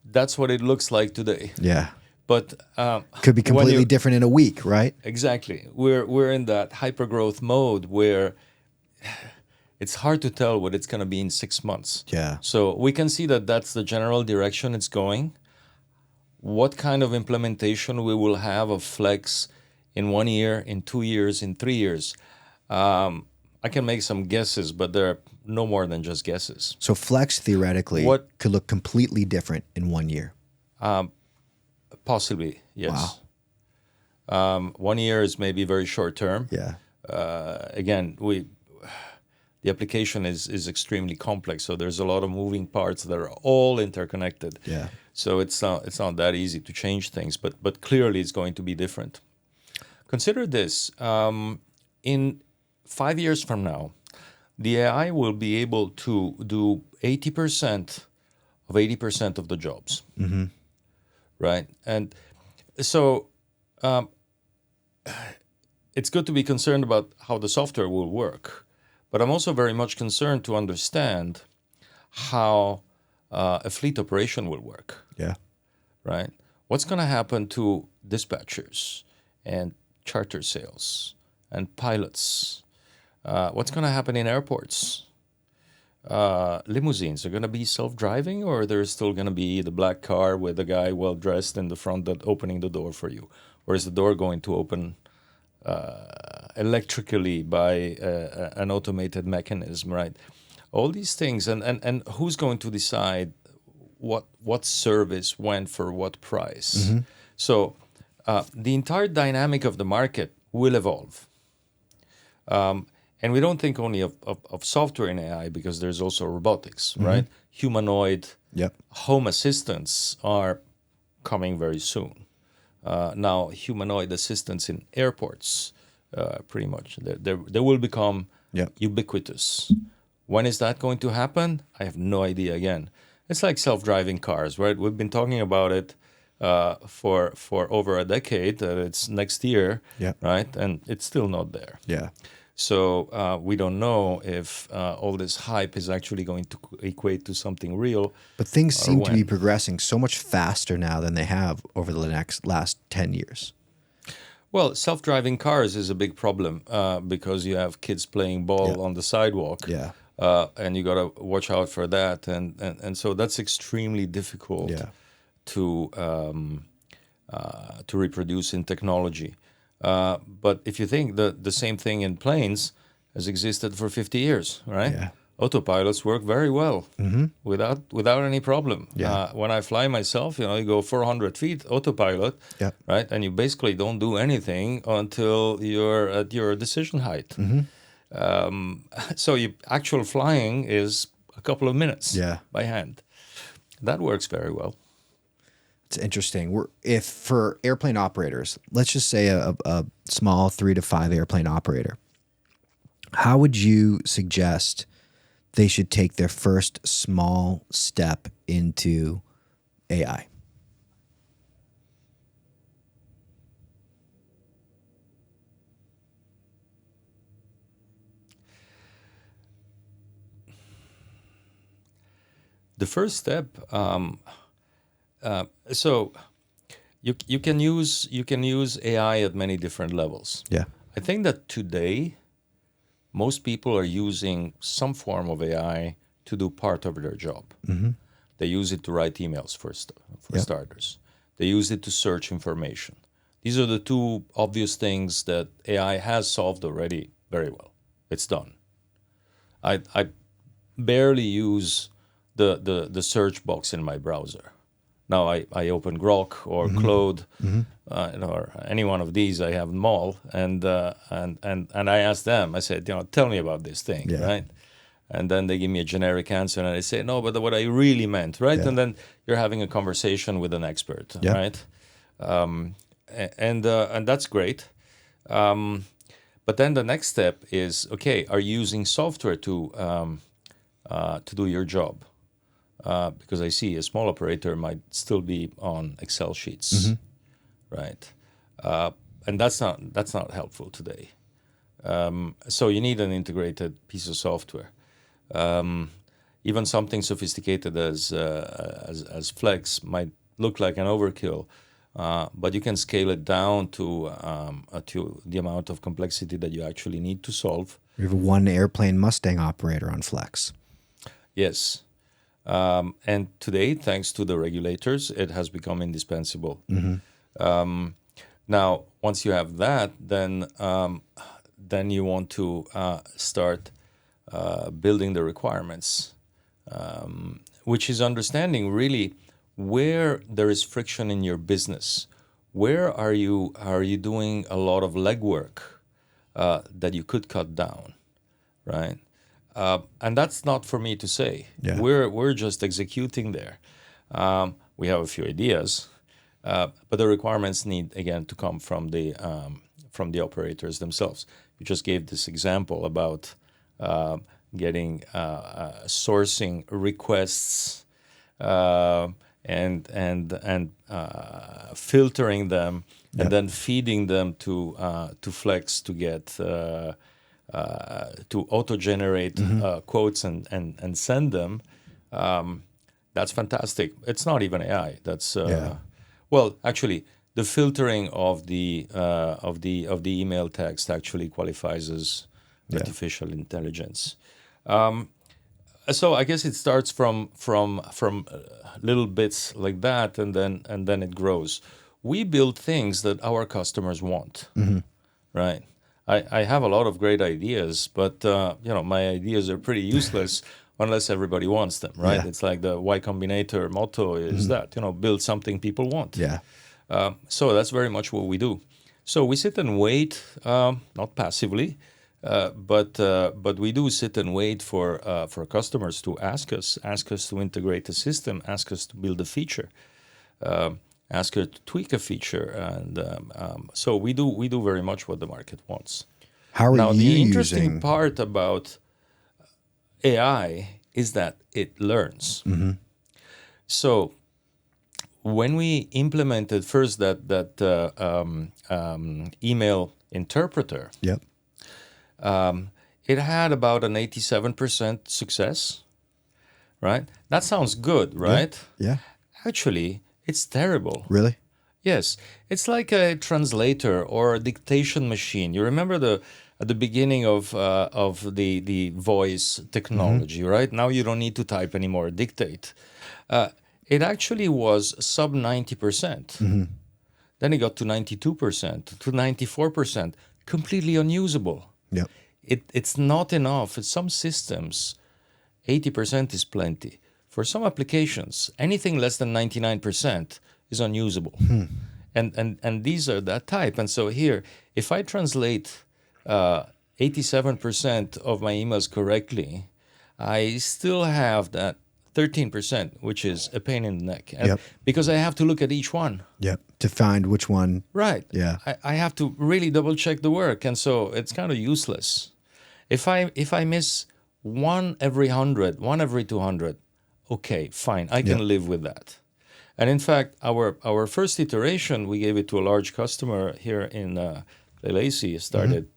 That's what it looks like today. Yeah. But could be completely different in a week, right? Exactly. We're in that hypergrowth mode where it's hard to tell what it's going to be in 6 months. Yeah. So we can see that that's the general direction it's going. What kind of implementation we will have of Flex in 1 year, in 2 years, in 3 years, I can make some guesses, but they're no more than just guesses. So Flex theoretically could look completely different in 1 year. Possibly, yes. Wow. 1 year is maybe very short term. Yeah. Again, the application is extremely complex, so there's a lot of moving parts that are all interconnected. Yeah. So it's not that easy to change things, but clearly it's going to be different. Consider this: in 5 years from now, the AI will be able to do 80% of the jobs. Mm-hmm. Right? And so it's good to be concerned about how the software will work, but I'm also very much concerned to understand how a fleet operation will work. Yeah. Right? what's going to happen to dispatchers and charter sales and pilots? What's going to happen in airports? Limousines are going to be self-driving, or there's still going to be the black car with the guy well-dressed in the front that opening the door for you? Or is the door going to open electrically by an automated mechanism, right? All these things, and who's going to decide what service went for what price? So the entire dynamic of the market will evolve. And we don't think only of software in AI, because there's also robotics, right? Humanoid home assistants are coming very soon. Now, humanoid assistants in airports, pretty much, they will become ubiquitous. When is that going to happen? I have no idea again. It's like self-driving cars, right? We've been talking about it for over a decade. It's next year, right? And it's still not there. Yeah. So we don't know if all this hype is actually going to equate to something real. But things seem to be progressing so much faster now than they have over the last 10 years. Well, self-driving cars is a big problem because you have kids playing ball on the sidewalk. Yeah. And you got to watch out for that. And so that's extremely difficult to reproduce in technology. But if you think the same thing in planes has existed for 50 years, right? Yeah. Autopilots work very well without any problem. Yeah. When I fly myself, you go 400 feet autopilot, right? And you basically don't do anything until you're at your decision height. So actual flying is a couple of minutes by hand. That works very well. It's interesting. If for airplane operators, let's just say a small 3 to 5 airplane operator, how would you suggest they should take their first small step into AI? The first step, so you can use AI at many different levels. Yeah. I think that today, most people are using some form of AI to do part of their job. They use it to write emails for starters. They use it to search information. These are the two obvious things that AI has solved already very well. It's done. I barely use the search box in my browser. Now I open Grok or Claude or any one of these. I have them all, and I ask them. I said, tell me about this thing, right? And then they give me a generic answer, and I say, no, but what I really meant, right? And then you're having a conversation with an expert, right? And that's great. But then the next step is, okay, are you using software to do your job? Because I see a small operator might still be on Excel sheets, right? And that's not helpful today. So you need an integrated piece of software. Even something sophisticated as Flex might look like an overkill, but you can scale it down to the amount of complexity that you actually need to solve. We have one airplane Mustang operator on Flex. Yes. And today, thanks to the regulators, it has become indispensable. Now, once you have that, then you want to start building the requirements, which is understanding really where there is friction in your business. Where are you doing a lot of legwork that you could cut down, right? And that's not for me to say. Yeah. We're just executing there. We have a few ideas, but the requirements need again to come from the operators themselves. You just gave this example about getting sourcing requests and filtering them and then feeding them to Flex to get to auto-generate quotes and send them. That's fantastic. It's not even AI. That's Well, actually, the filtering of the email text actually qualifies as artificial intelligence. So I guess it starts from little bits like that, and then it grows. We build things that our customers want, right? I have a lot of great ideas, but my ideas are pretty useless unless everybody wants them, right? Yeah. It's like the Y Combinator motto is that build something people want. Yeah. So that's very much what we do. So we sit and wait, not passively, but we do sit and wait for customers to ask us to integrate a system, ask us to build a feature, ask us to tweak a feature, and so we do very much what the market wants. How are Now, you the interesting using? part about AI is that it learns. So when we implemented first that email interpreter, Yep. it had about an 87% success, right? That sounds good, right? Yeah. Actually, it's terrible. Really? Yes, it's like a translator or a dictation machine. You remember at the beginning of the voice technology, right? Now you don't need to type anymore, dictate. It actually was sub 90%. Then it got to 92%, to 94%, completely unusable. Yep. It's not enough. In some systems, 80% is plenty. For some applications, anything less than 99% is unusable. And these are that type. And so here, if I translate 87% of my emails correctly, I still have that 13%, which is a pain in the neck. And because I have to look at each one. Yep. To find which one. Right. Yeah. I have to really double check the work. And so it's kind of useless. If I miss one every 100, one every 200, okay, fine. I can live with that. And in fact, our first iteration, we gave it to a large customer here in Lacey, started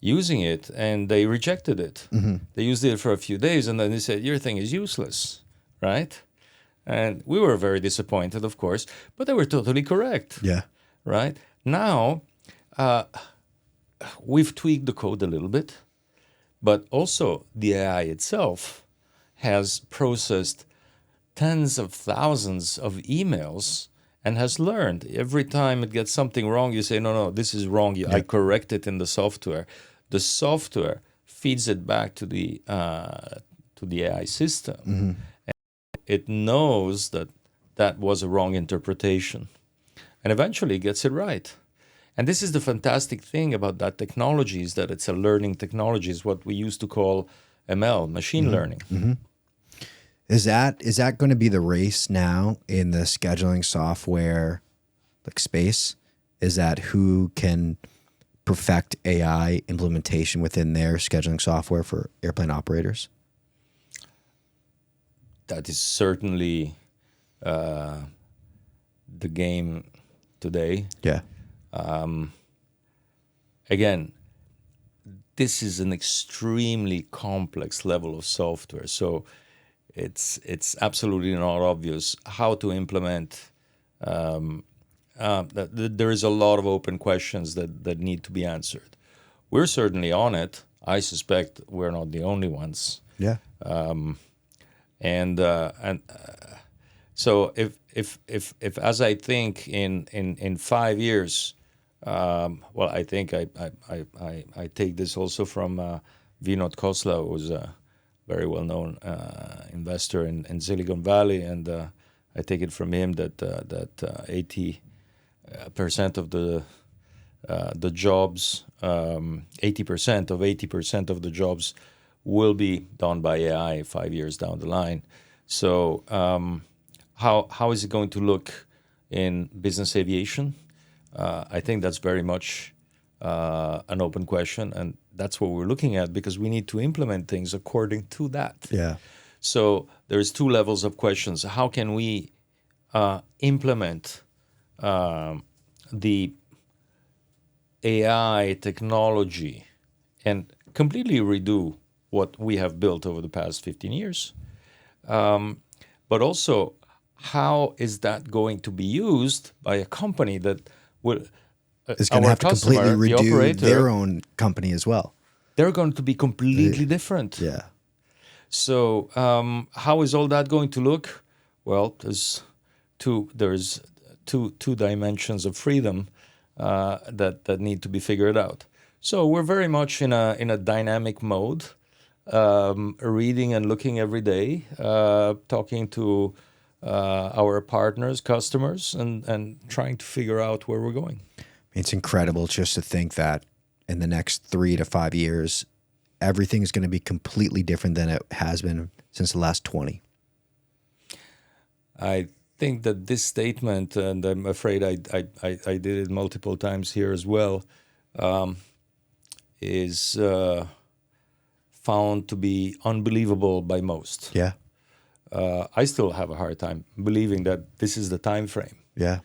using it, and they rejected it. They used it for a few days, and then they said, your thing is useless, right? And we were very disappointed, of course, but they were totally correct. Yeah. Right? Now, we've tweaked the code a little bit, but also the AI itself has processed tens of thousands of emails and has learned. Every time it gets something wrong, you say, no, this is wrong. I correct it in the software. The software feeds it back to the AI system. And it knows that was a wrong interpretation. And eventually gets it right. And this is the fantastic thing about that technology, is that it's a learning technology, is what we used to call ML, machine learning. Is that going to be the race now in the scheduling software like space? Is that who can perfect AI implementation within their scheduling software for airplane operators? That is certainly the game today. Yeah. Again, this is an extremely complex level of software. So it's absolutely not obvious how to implement. There is a lot of open questions that need to be answered. We're certainly on it. I suspect we're not the only ones. Yeah. So if as I think in 5 years, well, I think I take this also from Vinod Khosla, who's a very well-known investor in Silicon Valley, and I take it from him that 80% of the jobs, 80% of 80% of the jobs will be done by AI 5 years down the line. So how is it going to look in business aviation? I think that's very much an open question, and that's what we're looking at, because we need to implement things according to that. Yeah. So there's two levels of questions. How can we implement the AI technology and completely redo what we have built over the past 15 years? But also, how is that going to be used by a company that will It's going to our have to completely customer, the redo operator, their own company as well. they're going to be completely different. Yeah. So how is all that going to look? Well, there's two dimensions of freedom that need to be figured out. So we're very much in a dynamic mode, reading and looking every day, talking to our partners, customers, and trying to figure out where we're going. It's incredible just to think that in the next 3 to 5 years, everything is going to be completely different than it has been since the last 20. I think that this statement, and I'm afraid I did it multiple times here as well, is found to be unbelievable by most. Yeah. I still have a hard time believing that this is the time frame. Yeah.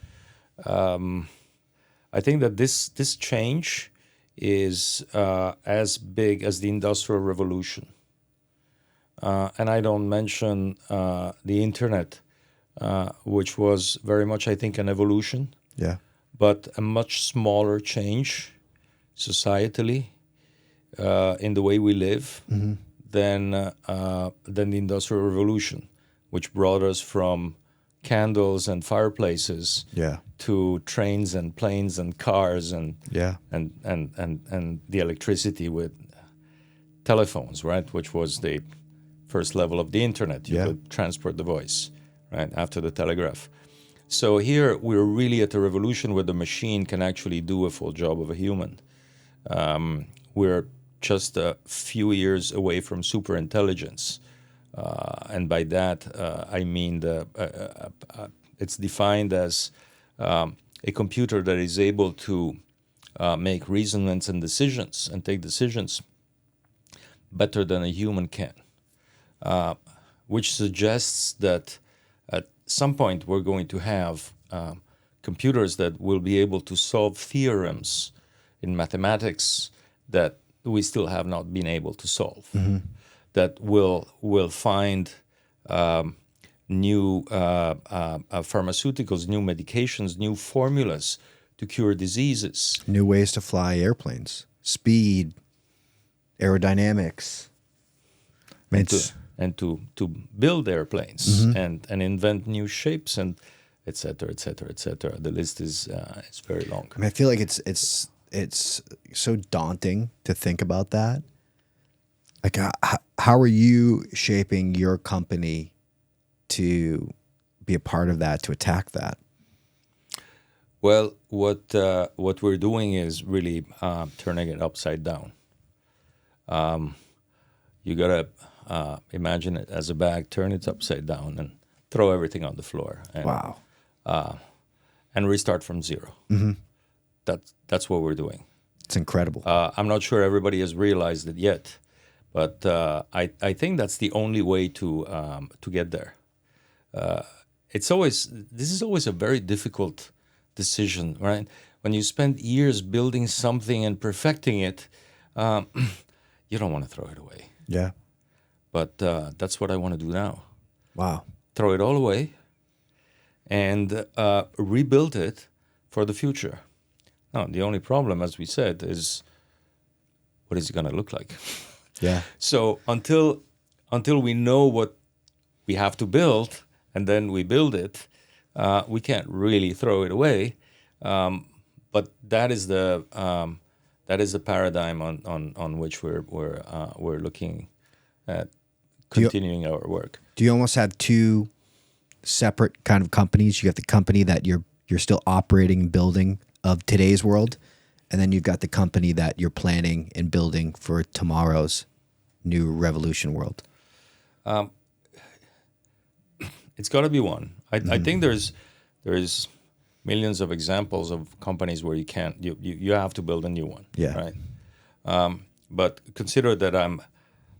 I think that this change is as big as the Industrial Revolution. And I don't mention the internet, which was very much, I think, an evolution, Yeah. but a much smaller change societally in the way we live than the Industrial Revolution, which brought us from candles and fireplaces Yeah. to trains and planes and cars and Yeah. and the electricity with telephones, right, which was the first level of the internet. You could transport the voice, right, after the telegraph. So here we're really at a revolution where the machine can actually do a full job of a human. We're just a few years away from superintelligence. And by that, I mean it's defined as a computer that is able to make reasonings and decisions and take decisions better than a human can, which suggests that at some point we're going to have computers that will be able to solve theorems in mathematics that we still have not been able to solve. That will find new pharmaceuticals, new medications, new formulas to cure diseases. New ways to fly airplanes, speed, aerodynamics. And to build airplanes and invent new shapes and et cetera, et cetera, et cetera. The list is very long. I mean, I feel like it's so daunting to think about that. Like, how are you shaping your company to be a part of that, to attack that? Well, what we're doing is really turning it upside down. You gotta imagine it as a bag, turn it upside down, and throw everything on the floor. And, Wow. And restart from zero. That's what we're doing. It's incredible. I'm not sure everybody has realized it yet, but I think that's the only way to get there. This is always a very difficult decision, right? When you spend years building something and perfecting it, you don't want to throw it away. Yeah. But that's what I want to do now. Wow. Throw it all away and rebuild it for the future. Now, the only problem, as we said, is what is it going to look like? Yeah. So until we know what we have to build and then we build it, we can't really throw it away. But that is the paradigm on which we're looking at continuing our work. Do you almost have two separate kind of companies? You got the company that you're still operating and building of today's world, and then you've got the company that you're planning and building for tomorrow's new revolution world. It's got to be one. I think there's millions of examples of companies where you have to build a new one. Yeah. Right. But consider that I'm,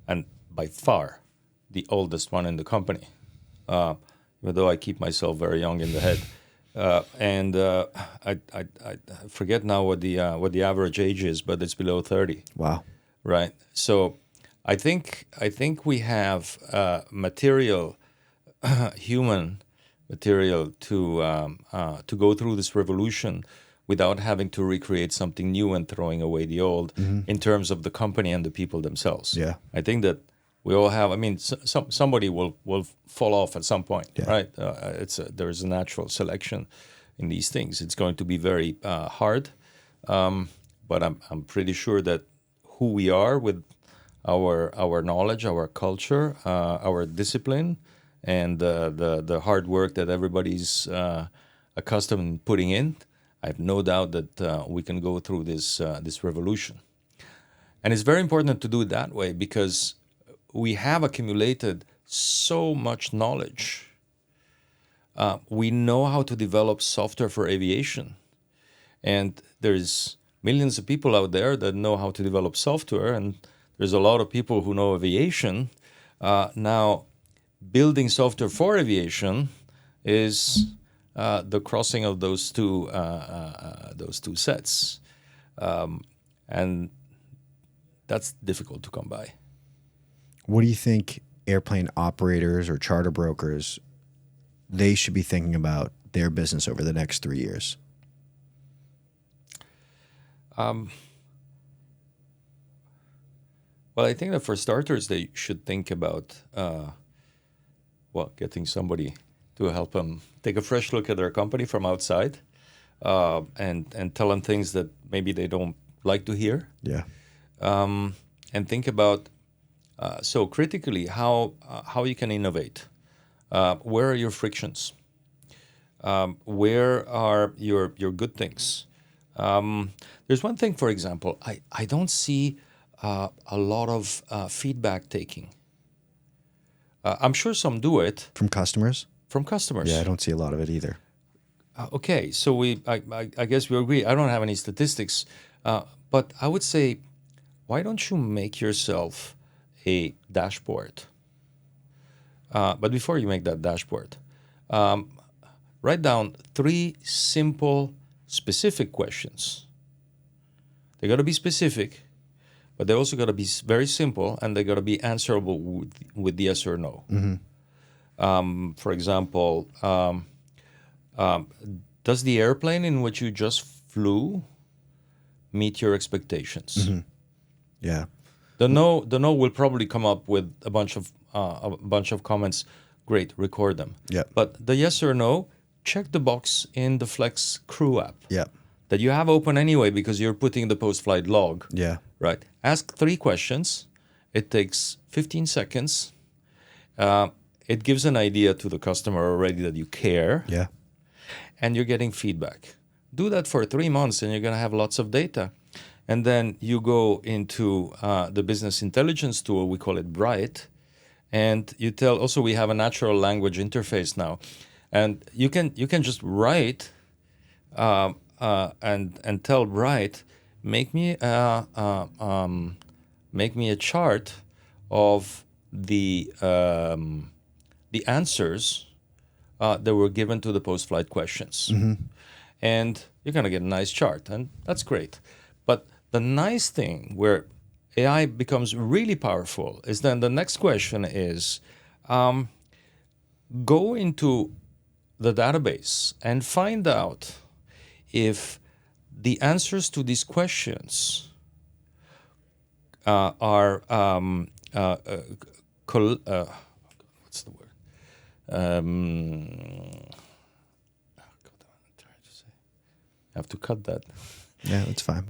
and by far, the oldest one in the company, even though I keep myself very young in the head. And I forget now what the average age is, but it's below 30. Wow. Right. So I think we have material human material to go through this revolution without having to recreate something new and throwing away the old in terms of the company and the people themselves. Yeah. I think that we all have. I mean, somebody will fall off at some point, right? There's a natural selection in these things. It's going to be very hard, but I'm pretty sure that who we are with our knowledge, our culture, our discipline, and the hard work that everybody's accustomed putting in, I have no doubt that we can go through this revolution. And it's very important to do it that way because we have accumulated so much knowledge. We know how to develop software for aviation. And there's millions of people out there that know how to develop software, and there's a lot of people who know aviation. Now, building software for aviation is the crossing of those two sets, and that's difficult to come by. What do you think airplane operators or charter brokers, they should be thinking about their business over the next 3 years? Well, I think that for starters, they should think about getting somebody to help them take a fresh look at their company from outside, and tell them things that maybe they don't like to hear. Yeah. And think about so critically how you can innovate. Where are your frictions? Where are your good things? There's one thing, for example, I don't see a lot of feedback taking. I'm sure some do it. From customers? From customers. Yeah, I don't see a lot of it either. Okay, so I guess we agree. I don't have any statistics, but I would say, why don't you make yourself a dashboard? But before you make that dashboard, write down 3 simple, specific questions. They got to be specific, but they also got to be very simple, and they got to be answerable with yes or no. Mm-hmm. For example, does the airplane in which you just flew meet your expectations? Mm-hmm. Yeah. The no will probably come up with a bunch of comments. Great, record them. Yeah. But the yes or no, check the box in the Flex Crew app. Yeah. That you have open anyway because you're putting the post-flight log. Yeah. Right. Ask 3 questions. It takes 15 seconds. It gives an idea to the customer already that you care. Yeah. And you're getting feedback. Do that for 3 months and you're going to have lots of data. And then you go into the business intelligence tool, we call it Bright, and you tell, also we have a natural language interface now. And you can just write and tell Bright, make me a chart of the answers that were given to the post-flight questions. Mm-hmm. And you're going to get a nice chart, and that's great. But the nice thing where AI becomes really powerful is then the next question is, go into the database and find out if the answers to these questions are what's the word? I have to cut that. Yeah, that's fine.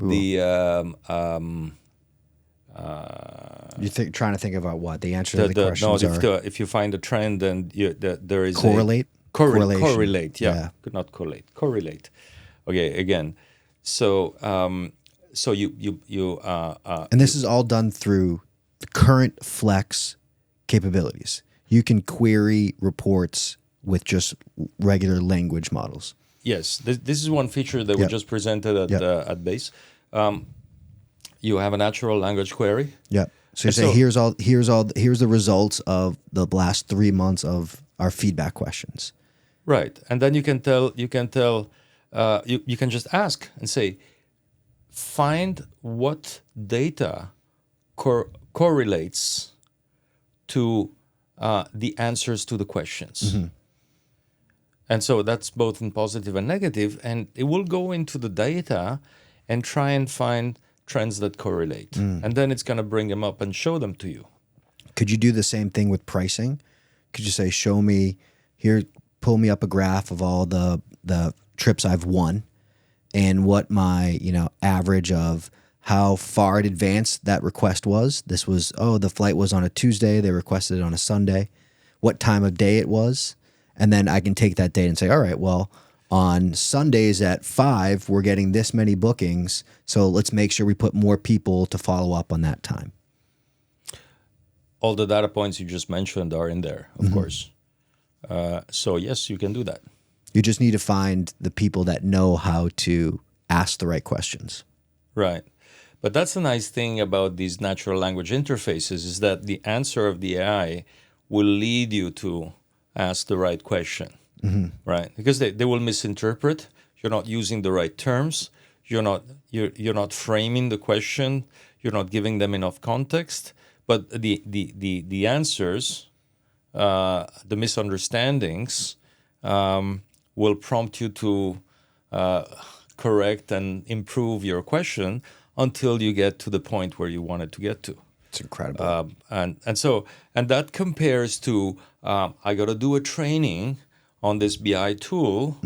Trying to think about what the answer to the questions are. If you find a trend and there is correlate. Correlate. Yeah, not collate. Correlate. Okay. Again, so you and this is all done through the current Flex capabilities. You can query reports with just regular language models. Yes, this is one feature that we just presented at Base. You have a natural language query. Yeah. So you say here's the results of the last 3 months of our feedback questions. Right, and then you can just ask and say, find what data correlates to the answers to the questions. Mm-hmm. And so that's both in positive and negative, and it will go into the data and try and find trends that correlate. And then it's going to bring them up and show them to you. Could you do the same thing with pricing? Could you say, show me here, pull me up a graph of all the trips I've won and what my, average of how far in advance that request was. This was, the flight was on a Tuesday. They requested it on a Sunday. What time of day it was. And then I can take that data and say, all right, well, on Sundays at 5, we're getting this many bookings. So let's make sure we put more people to follow up on that time. All the data points you just mentioned are in there, of course. So yes, you can do that. You just need to find the people that know how to ask the right questions. Right. But that's the nice thing about these natural language interfaces is that the answer of the AI will lead you to ask the right question, right? Because they will misinterpret. You're not using the right terms. You're not framing the question. You're not giving them enough context. But the answers, the misunderstandings, will prompt you to correct and improve your question until you get to the point where you want it to get to. It's incredible. And that compares to I got to do a training on this BI tool,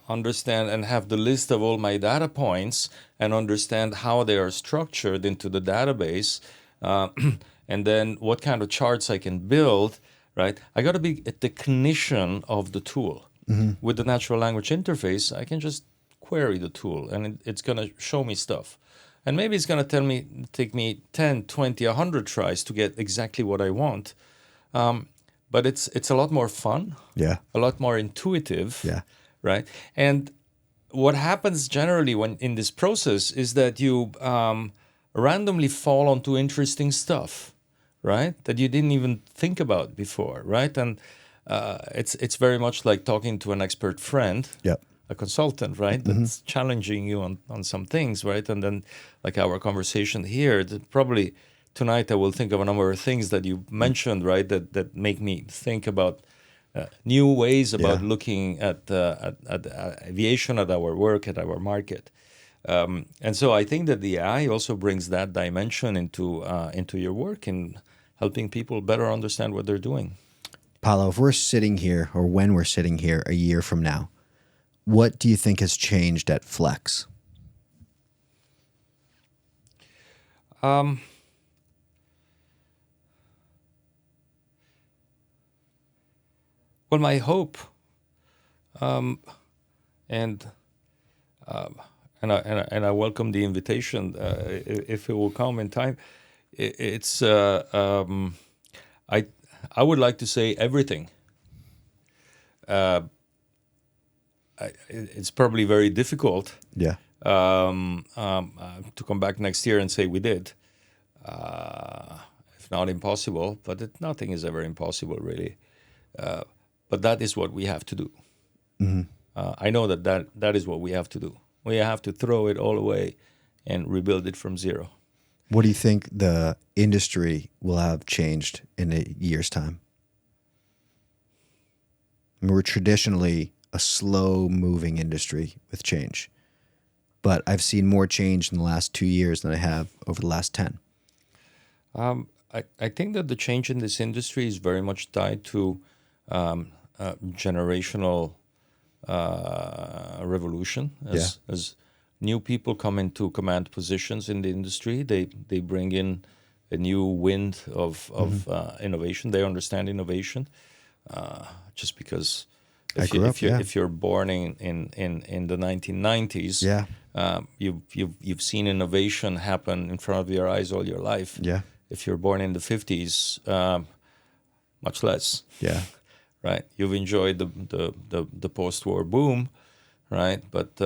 understand and have the list of all my data points and understand how they are structured into the database, and then what kind of charts I can build. Right? I got to be a technician of the tool. With the natural language interface, I can just query the tool, and it's going to show me stuff. And maybe it's going to take me 10, 20, 100 tries to get exactly what I want. But it's a lot more fun, Yeah. a lot more intuitive, Yeah. right? And what happens generally when in this process is that you randomly fall onto interesting stuff, right? That you didn't even think about before, right? And it's very much like talking to an expert friend. Yep. A consultant, right? That's challenging you on some things, right? And then, like our conversation here, probably tonight I will think of a number of things that you mentioned, right? That make me think about new ways about looking at aviation, at our work, at our market. And so I think that the AI also brings that dimension into your work in helping people better understand what they're doing. Paolo, if we're sitting here, or when we're sitting here a year from now, what do you think has changed at Flex? Well, my hope, and I welcome the invitation if it will come in time. It's I would like to say everything. It's probably very difficult. Yeah. To come back next year and say we did, if not impossible. But nothing is ever impossible, really. But that is what we have to do. I know that is what we have to do. We have to throw it all away and rebuild it from zero. What do you think the industry will have changed in a year's time? I mean, we're traditionally a slow-moving industry with change, but I've seen more change in the last 2 years than I have over the last 10. I think that the change in this industry is very much tied to generational revolution. As new people come into command positions in the industry, they bring in a new wind of innovation. They understand innovation, just because if you're born in the 1990s, you've seen innovation happen in front of your eyes all your life. Yeah. If you're born in the 50s, much less. Yeah. Right. You've enjoyed the post-war boom, right? But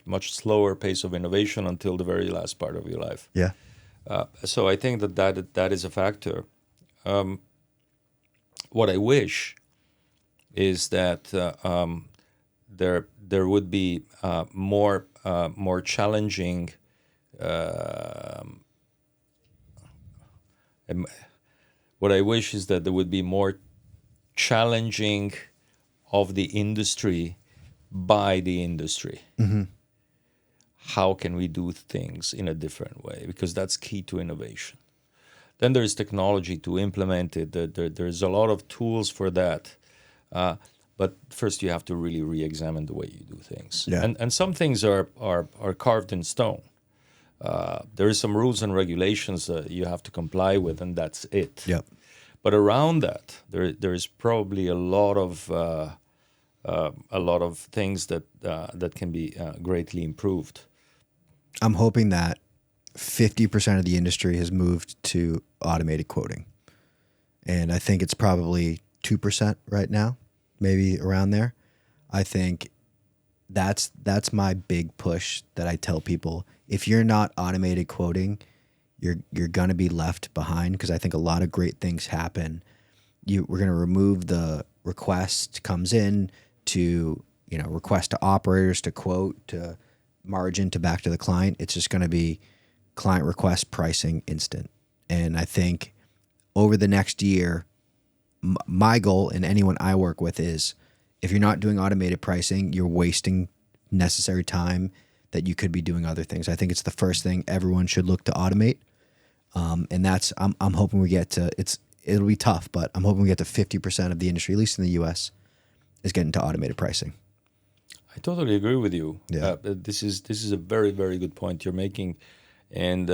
much slower pace of innovation until the very last part of your life. Yeah. So I think that is a factor. What I wish is that there would be more challenging. What I wish is that there would be more challenging of the industry by the industry. How can we do things in a different way? Because that's key to innovation. Then there is technology to implement it. There's a lot of tools for that. But first you have to really re-examine the way you do things. Yeah. And some things are carved in stone. There is some rules and regulations that you have to comply with, and that's it. Yep. But around that, there is probably a lot of things that can be greatly improved. I'm hoping that 50% of the industry has moved to automated quoting. And I think it's probably 2% right now, maybe around there. I think that's my big push that I tell people. If you're not automated quoting, you're going to be left behind, because I think a lot of great things happen. We're going to remove the request comes in to, request to operators, to quote, to margin, to back to the client. It's just going to be client request, pricing, instant. And I think over the next year, my goal, and anyone I work with, is if you're not doing automated pricing, you're wasting necessary time that you could be doing other things. I think it's the first thing everyone should look to automate. And that's, I'm hoping we get to, it'll be tough, but I'm hoping we get to 50% of the industry, at least in the US, is getting to automated pricing. I totally agree with you. Yeah. This is a very, very good point you're making. And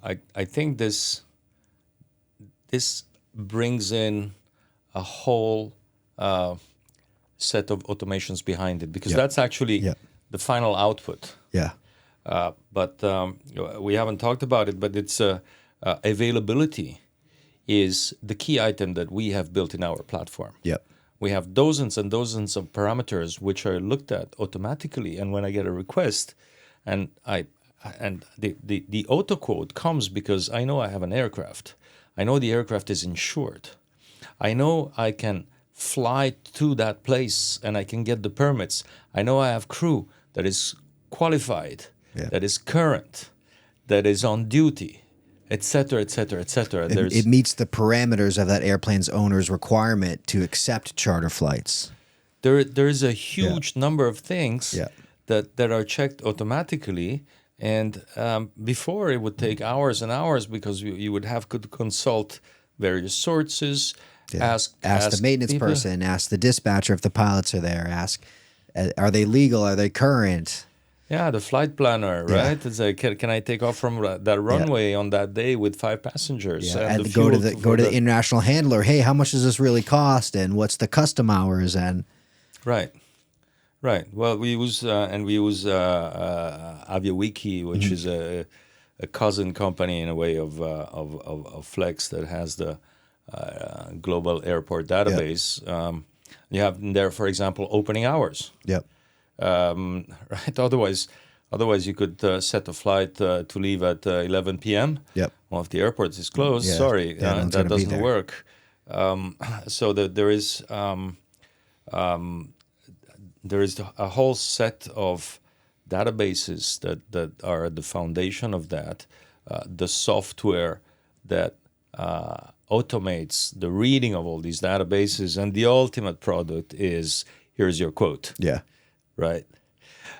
I think this brings in a whole set of automations behind it, because that's actually the final output. Yeah. But we haven't talked about it, but it's availability is the key item that we have built in our platform. Yep. We have dozens and dozens of parameters which are looked at automatically, and when I get a request, and the auto quote comes because I know I have an aircraft. I know the aircraft is insured. I know I can fly to that place and I can get the permits. I know I have crew that is qualified, that is current, that is on duty, etc., etc., etc. It meets the parameters of that airplane's owner's requirement to accept charter flights. There is a huge number of things that are checked automatically. And before, it would take hours and hours, because you would have to consult various sources, ask the maintenance people. person, ask the dispatcher if the pilots are there, ask, are they legal, are they current? Yeah, the flight planner, right? It's like, can I take off from that runway on that day with 5 passengers? Yeah. And And go to the international handler. Hey, how much does this really cost? And what's the custom hours? And right. Well, we use Aviation, which is a cousin company in a way of Flex, that has the global airport database. You have in there, for example, opening hours. Yep. Right. Otherwise, you could set a flight to leave at 11 p.m. Yep. Well, if the airport is closed, sorry, that doesn't work. So that there is a whole set of databases that are the foundation of that. The software that automates the reading of all these databases, and the ultimate product is, here's your quote. Yeah. Right.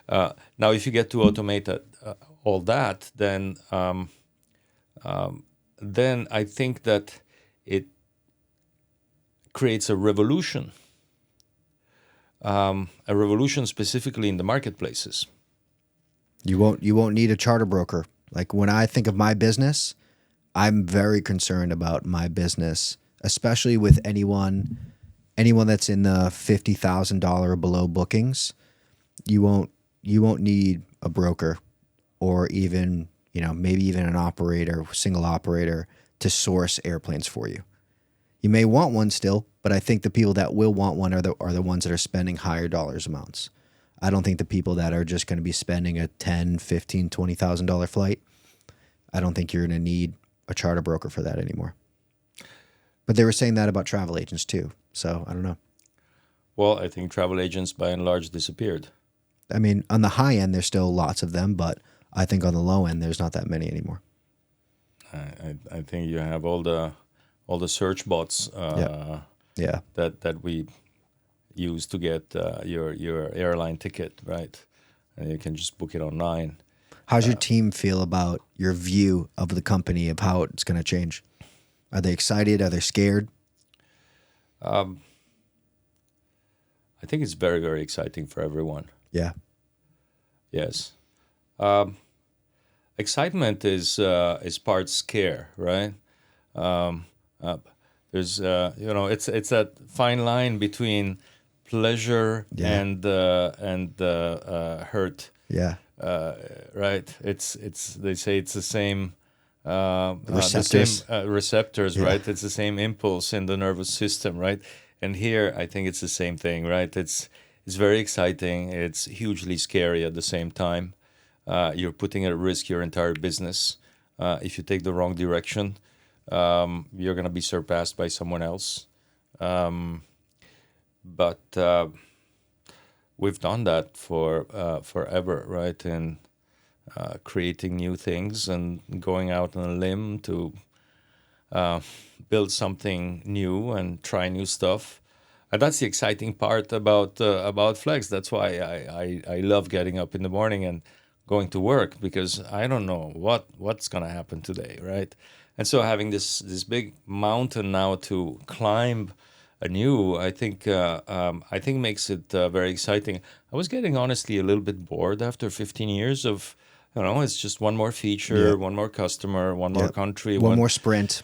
Now, if you get to automate all that, then I think that it creates a revolution specifically in the marketplaces. You won't need a charter broker. Like, when I think of my business, I'm very concerned about my business, especially with anyone that's in the $50,000 or below bookings. You won't need a broker, or even, maybe even an operator, single operator, to source airplanes for you. You may want one still, but I think the people that will want one are the ones that are spending higher dollars amounts. I don't think the people that are just going to be spending a $10,000, $15,000, $20,000 flight, I don't think you're going to need a charter broker for that anymore. But they were saying that about travel agents too, so I don't know. Well, I think travel agents by and large disappeared. I mean, on the high end, there's still lots of them, but I think on the low end, there's not that many anymore. I think you have all the search bots that we use to get your airline ticket, right? And you can just book it online. How's your team feel about your view of the company, of how it's going to change? Are they excited? Are they scared? I think it's very, very exciting for everyone. Yeah. Yes. Excitement is part scare, right? There's it's that fine line between pleasure Yeah. and hurt, Yeah. right? It's they say it's the same Receptors. receptors, Yeah. right? It's the same impulse in the nervous system, right? And here I think it's the same thing, right? It's very exciting. It's hugely scary at the same time. You're putting at risk your entire business. If you take the wrong direction, you're going to be surpassed by someone else. But we've done that for forever, right? And creating new things and going out on a limb to build something new and try new stuff. And that's the exciting part about Flex. That's why I love getting up in the morning and going to work, because I don't know what's going to happen today, right? And so having this big mountain now to climb anew, I think makes it very exciting. I was getting honestly a little bit bored after 15 years of, it's just one more feature, one more customer, one more country, One more sprint.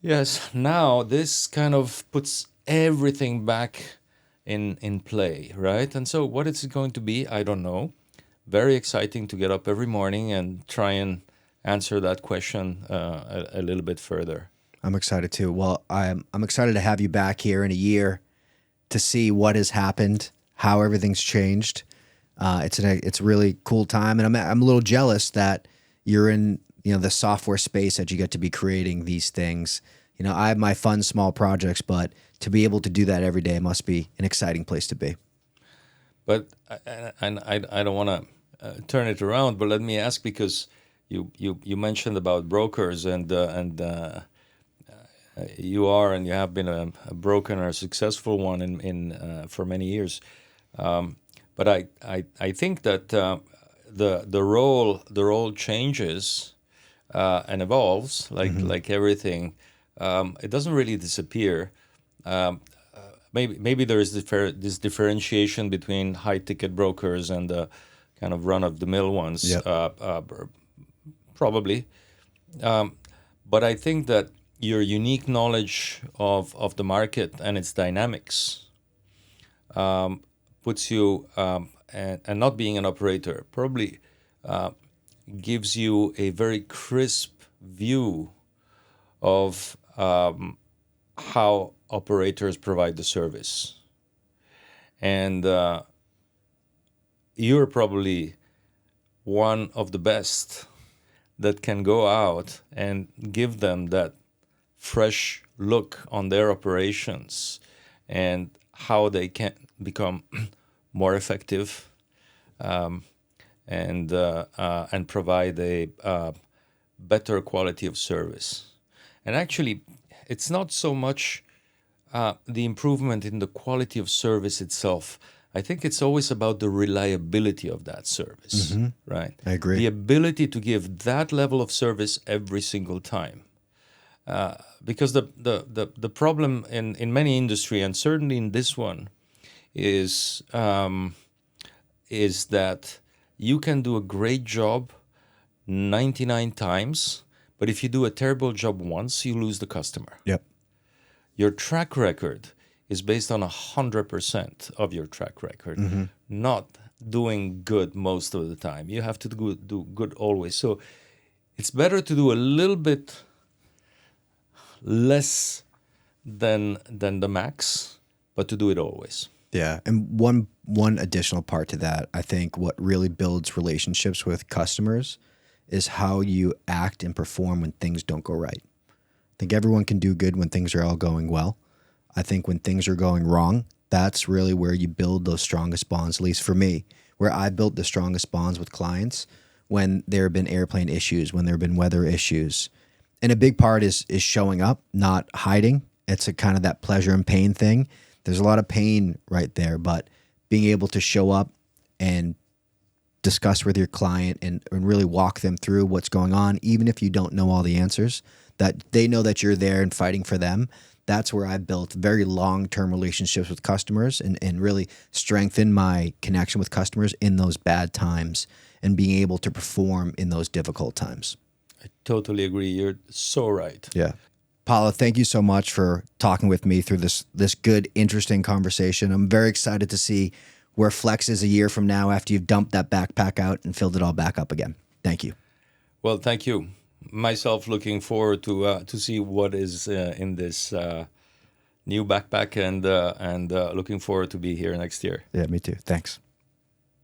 Yes. Now this kind of puts everything back in play, right? And so what it's going to be, I don't know. Very exciting to get up every morning and try and answer that question a little bit further. I'm excited too. Well, I'm excited to have you back here in a year to see what has happened, how everything's changed. It's a really cool time, and I'm a little jealous that you're in the software space, that you get to be creating these things. I have my fun small projects, but to be able to do that every day must be an exciting place to be. But I don't want to turn it around, but let me ask, because you mentioned about brokers and you are and you have been a broker and a successful one in for many years. But I think that the role changes and evolves like everything. It doesn't really disappear. Maybe there is this differentiation between high ticket brokers and the kind of run of the mill ones. Yep. Probably. But I think that your unique knowledge of the market and its dynamics puts you, and not being an operator, probably gives you a very crisp view of how operators provide the service. And you're probably one of the best that can go out and give them that fresh look on their operations and how they can become more effective, and provide a better quality of service. And actually, it's not so much the improvement in the quality of service itself. I think it's always about the reliability of that service, right? I agree. The ability to give that level of service every single time. Because the problem in many industry, and certainly in this one, is that you can do a great job 99 times, but if you do a terrible job once, you lose the customer. Yep. Your track record is based on 100% of your track record, not doing good most of the time. You have to do good always. So it's better to do a little bit less than the max, but to do it always. Yeah, and one additional part to that, I think what really builds relationships with customers is how you act and perform when things don't go right. I think everyone can do good when things are all going well. I think when things are going wrong, that's really where you build those strongest bonds, at least for me, where I built the strongest bonds with clients when there have been airplane issues, when there have been weather issues. And a big part is showing up, not hiding. It's a kind of that pleasure and pain thing There's a lot of pain right there, but being able to show up and discuss with your client and really walk them through what's going on, even if you don't know all the answers, that they know that you're there and fighting for them. That's where I've built very long-term relationships with customers and really strengthen my connection with customers in those bad times and being able to perform in those difficult times. I totally agree. You're so right. Yeah. Paolo, thank you so much for talking with me through this good, interesting conversation. I'm very excited to see where Flex is a year from now after you've dumped that backpack out and filled it all back up again. Thank you. Well, thank you. Myself looking forward to see what is in this new backpack and looking forward to be here next year. Yeah, me too. Thanks.